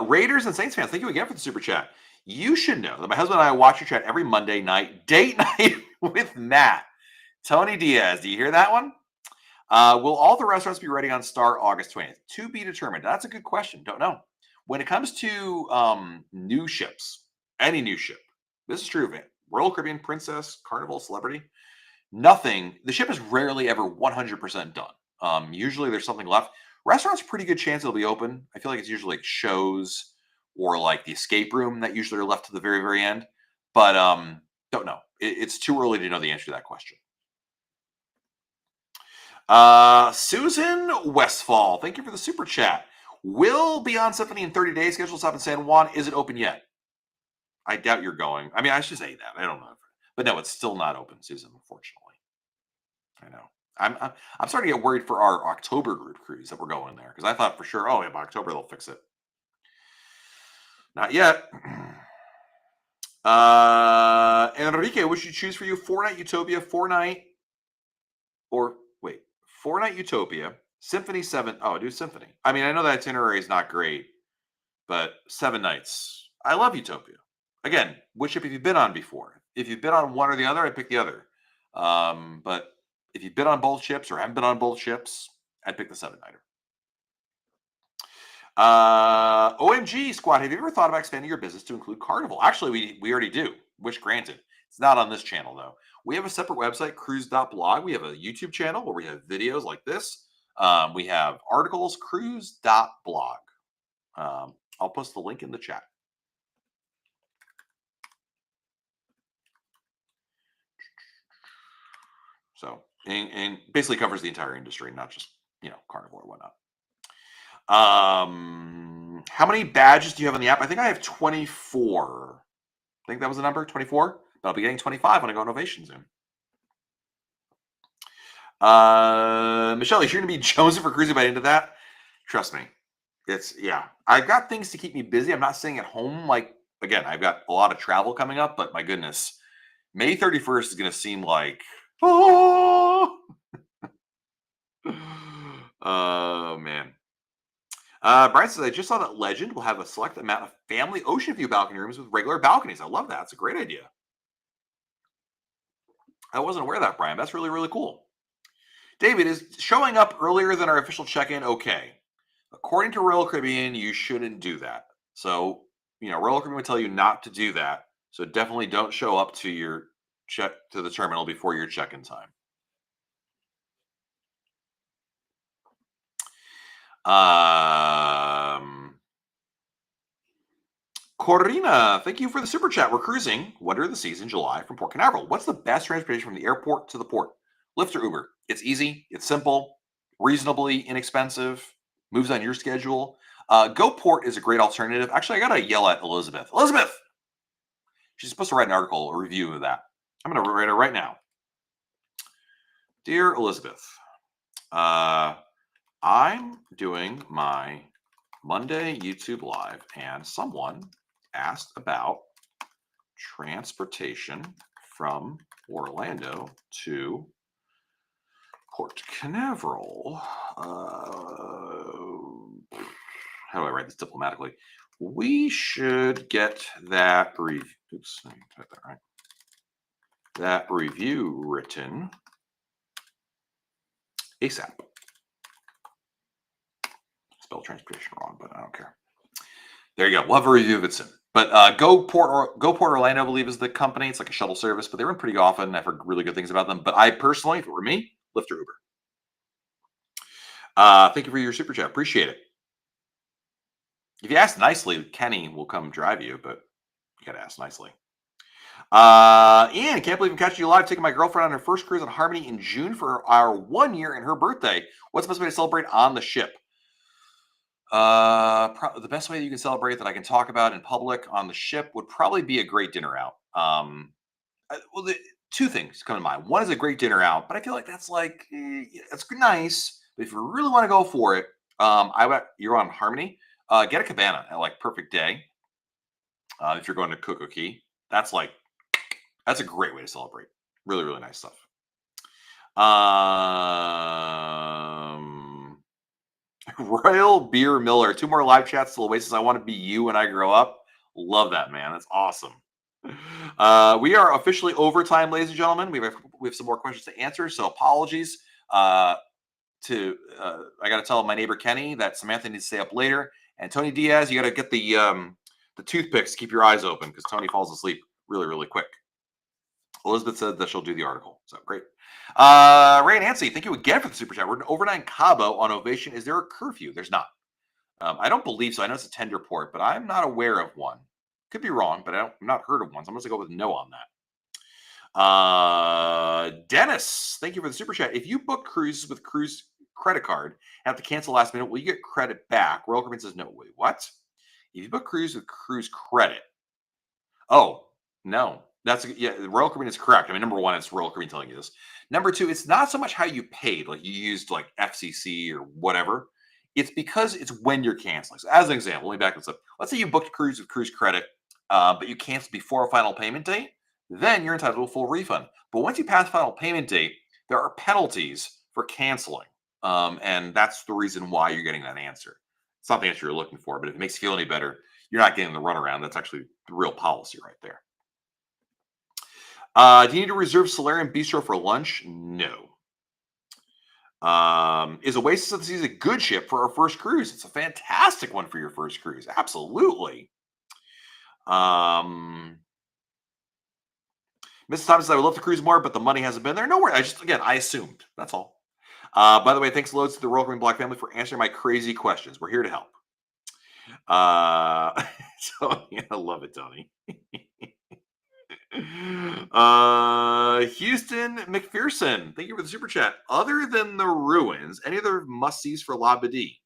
Raiders and Saints fans, thank you again for the super chat. You should know that my husband and I watch your chat every Monday night, date night with Matt. Tony Diaz, do you hear that one? Will all the restaurants be ready on start August 20th? To be determined. That's a good question. Don't know. When it comes to new ships, any new ship, this is true of it. Royal Caribbean, Princess, Carnival, Celebrity, nothing. The ship is rarely ever 100% done. Usually there's something left. Restaurants, pretty good chance it'll be open. I feel like it's usually like shows or like the escape room that usually are left to the very, very end. But don't know. It's too early to know the answer to that question. Susan Westfall, thank you for the super chat. Will Beyond Symphony in 30 days scheduled stop in San Juan? Is it open yet? I doubt you're going. I mean, I should say that. I don't know. But no, it's still not open, Susan, unfortunately. I know. I'm starting to get worried for our October group cruise that we're going there because I thought for sure, oh, yeah, by October they'll fix it. Not yet. Enrique, what should you choose for you? 4-night Utopia, 4-night, or wait, 4-night Utopia, Symphony 7. Oh, do Symphony. I mean, I know that itinerary is not great, but 7 nights. I love Utopia. Again, which ship have you been on before? If you've been on one or the other, I'd pick the other. But if you've been on both ships or haven't been on both ships, I'd pick the 7-nighter. OMG squad, have you ever thought about expanding your business to include Carnival? Actually, we already do, which granted, it's not on this channel though. We have a separate website, cruise.blog. We have a YouTube channel where we have videos like this. We have articles, cruise.blog. I'll post the link in the chat. So, and basically covers the entire industry, not just, Carnival or whatnot. How many badges do you have on the app? I think I have 24. I think that was the number, 24. But I'll be getting 25 when I go on Ovation soon. Michelle, you're going to be chosen for cruising by the end of that? Trust me. I've got things to keep me busy. I'm not sitting at home. Again, I've got a lot of travel coming up, but my goodness, May 31st is going to seem like, oh, oh man. Brian says, I just saw that Legend will have a select amount of family ocean view balcony rooms with regular balconies. I love that. It's a great idea. I wasn't aware of that, Brian. That's really, really cool. David, is showing up earlier than our official check-in okay? According to Royal Caribbean, you shouldn't do that. So, Royal Caribbean would tell you not to do that. So definitely don't show up to the terminal before your check-in time. Corina, thank you for the super chat. We're cruising Wonder of the Seas in July from Port Canaveral. What's the best transportation from the airport to the port? Lyft or Uber? It's easy, it's simple, reasonably inexpensive, moves on your schedule. GoPort is a great alternative. Actually, I gotta yell at Elizabeth. Elizabeth, she's supposed to write an article, a review of that. I'm gonna write her right now. Dear Elizabeth, I'm doing my Monday YouTube live, and someone asked about transportation from Orlando to Port Canaveral. How do I write this diplomatically? We should get that review. Oops, I typed that right. That review written ASAP. Spell transportation wrong, but I don't care. There you go. We'll have a review of it soon. But GoPort Orlando, I believe, is the company. It's like a shuttle service, but they run pretty often. I've heard really good things about them. But I personally, if it were me, Lyft or Uber. Thank you for your super chat. Appreciate it. If you ask nicely, Kenny will come drive you, but you got to ask nicely. Ian, can't believe I'm catching you live. Taking my girlfriend on her first cruise on Harmony in June for our 1 year and her birthday. What's the best way to celebrate on the ship? The best way that you can celebrate that I can talk about in public on the ship would probably be a great dinner out. Two things come to mind. One is a great dinner out, but I feel like that's like it's nice. But if you really want to go for it, you're on Harmony. Get a cabana at like Perfect Day. If you're going to Coco Key, that's a great way to celebrate. Really, really nice stuff. Royal Beer Miller, 2 more live chats to Oasis. I want to be you when I grow up. Love that, man. That's awesome. We are officially overtime, ladies and gentlemen. We have some more questions to answer, so apologies. I got to tell my neighbor Kenny that Samantha needs to stay up later, and Tony Diaz, you got to get the toothpicks to keep your eyes open because Tony falls asleep really, really quick. Elizabeth said that she'll do the article, so great. Ray Nancy, thank you again for the super chat. We're overnight in Cabo on Ovation. Is there a curfew? There's not. I don't believe so. I know it's a tender port, but I'm not aware of one. Could be wrong, but I've not heard of one. So I'm going to go with no on that. Dennis, thank you for the super chat. If you book cruises with cruise credit card and have to cancel last minute, will you get credit back? Royal Caribbean says no. Wait, what? If you book cruise with cruise credit, oh no, the Royal Caribbean is correct. I mean, number one, it's Royal Caribbean telling you this. Number two, it's not so much how you paid, like you used like FCC or whatever. It's because it's when you're canceling. So as an example, let me back this up. Let's say you booked a cruise with cruise credit, but you canceled before a final payment date. Then you're entitled to a full refund. But once you pass final payment date, there are penalties for canceling. And that's the reason why you're getting that answer. It's not the answer you're looking for, but if it makes you feel any better, you're not getting the runaround. That's actually the real policy right there. Do you need to reserve Solarium Bistro for lunch? No. Is Oasis of the Seas a good ship for our first cruise? It's a fantastic one for your first cruise. Absolutely. Mrs. Thomas said, I would love to cruise more, but the money hasn't been there. No worries. I assumed. That's all. By the way, thanks loads to the Royal Caribbean Black family for answering my crazy questions. We're here to help. Tony, I love it, Tony. Houston McPherson, thank you for the super chat. Other than the ruins, any other must-sees for La Badie?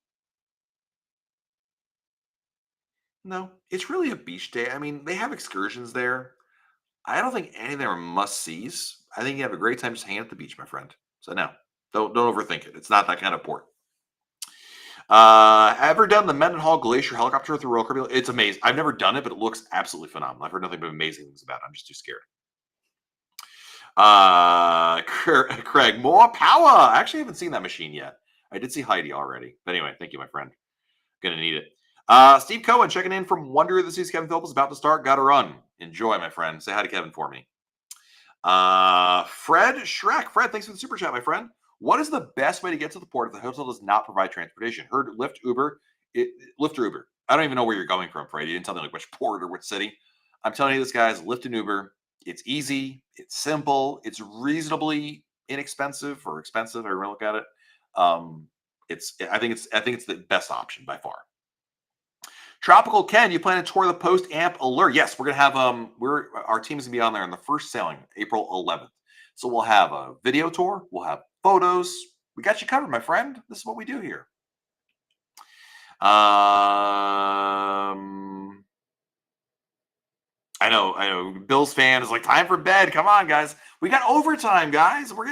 No, it's really a beach day. I mean, they have excursions there. I don't think any of them are must-sees. I think you have a great time just hanging at the beach, my friend. So no, don't overthink it. It's not that kind of port. Ever done the Mendenhall Glacier helicopter through Royal Caribbean? It's amazing. I've never done it, but it looks absolutely phenomenal. I've heard nothing but amazing things about it. I'm just too scared. Craig, more power. I actually haven't seen that machine yet. I did see Heidi already. But anyway, thank you, my friend. Gonna need it. Steve Cohen checking in from Wonder of the Seas. Kevin Phillips about to start. Gotta run. Enjoy, my friend. Say hi to Kevin for me. Fred Shrek. Fred, thanks for the super chat, my friend. What is the best way to get to the port if the hotel does not provide transportation? Heard Lyft, Uber. Lyft or Uber. I don't even know where you're going from, Fred. You didn't tell me like which port or which city. I'm telling you this, guys. Lyft and Uber. It's easy. It's simple. It's reasonably inexpensive or expensive. I really look at it. I think it's the best option by far. Tropical Ken, you plan to tour the post amp Allure? Yes, we're gonna have our team is gonna be on there on the first sailing, April 11th. So we'll have a video tour, we'll have photos. We got you covered, my friend. This is what we do here. I know. Bills fan is like, time for bed. Come on, guys. We got overtime, guys. We're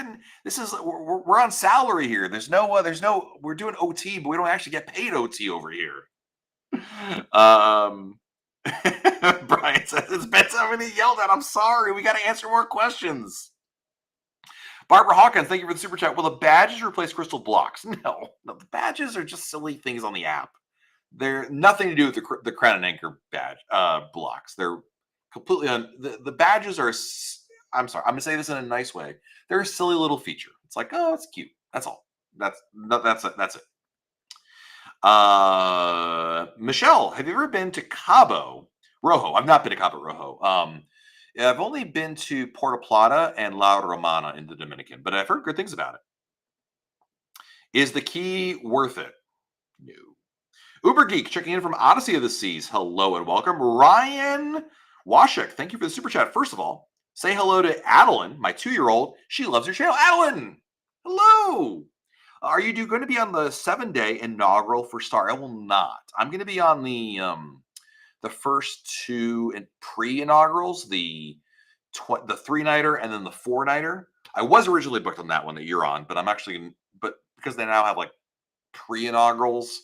on salary here. We're doing OT, but we don't actually get paid OT over here. Um, Brian says it's bedtime and he yelled at. I'm sorry. We got to answer more questions. Barbara Hawkins, thank you for the super chat. Will the badges replace crystal blocks? No, the badges are just silly things on the app. They're nothing to do with the Crown and Anchor badge blocks. They're completely the badges are. I'm sorry. I'm gonna say this in a nice way. They're a silly little feature. It's like, oh, it's cute. That's all. That's it. That's it. Michelle, have you ever been to Cabo Rojo? I've not been to Cabo Rojo. I've only been to Puerto Plata and La Romana in the Dominican, but I've heard good things about it. Is the key worth it? No. Uber Geek checking in from Odyssey of the Seas. Hello and welcome. Ryan Washik, thank you for the super chat. First of all, say hello to Adeline, my 2-year-old. She loves your channel. Adeline, hello. Are you going to be on the 7-day inaugural for Star? I will not. I'm going to be on the first 2 pre-inaugurals, the 3-nighter and then the 4-nighter. I was originally booked on that one that you're on, but because they now have like pre-inaugurals,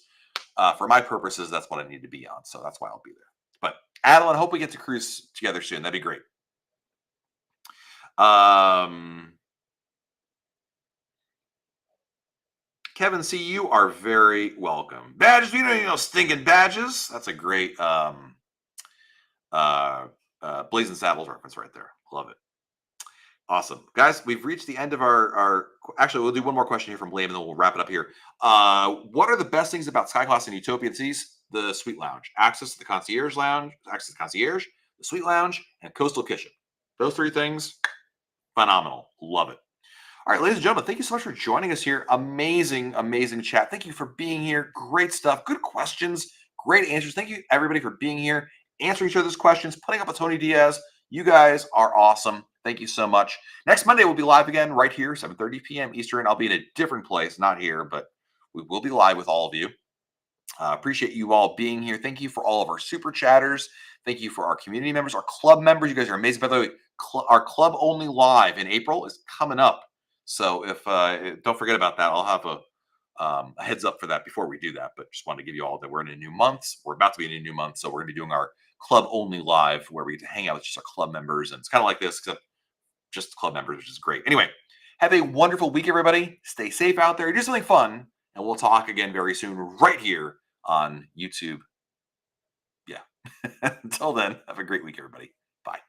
for my purposes, that's what I need to be on. So that's why I'll be there. But Adeline, hope we get to cruise together soon. That'd be great. Kevin C., you are very welcome. Badges, we don't need no stinking badges. That's a great Blazing Saddles reference right there. Love it. Awesome. Guys, we've reached the end of our actually, we'll do one more question here from Liam, and then we'll wrap it up here. What are the best things about Sky Class and Utopian Seas? The Suite Lounge. Access to the Concierge Lounge, the Suite Lounge, and Coastal Kitchen. Those 3 things, phenomenal. Love it. All right, ladies and gentlemen, thank you so much for joining us here. Amazing, amazing chat. Thank you for being here. Great stuff. Good questions. Great answers. Thank you, everybody, for being here, answering each other's questions, putting up with Tony Diaz. You guys are awesome. Thank you so much. Next Monday, we'll be live again right here, 7:30 p.m. Eastern. I'll be in a different place, not here, but we will be live with all of you. Appreciate you all being here. Thank you for all of our super chatters. Thank you for our community members, our club members. You guys are amazing. By the way, our club only live in April is coming up. So if don't forget about that. I'll have a heads up for that before we do that. But just wanted to give you all that we're in a new month. We're about to be in a new month, so we're going to be doing our club only live where we get to hang out with just our club members, and it's kind of like this, except just club members, which is great. Anyway, have a wonderful week, everybody. Stay safe out there. Do something fun, and we'll talk again very soon, right here on YouTube. Yeah. Until then, have a great week, everybody. Bye.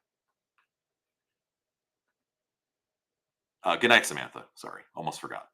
Good night, Samantha. Sorry, almost forgot.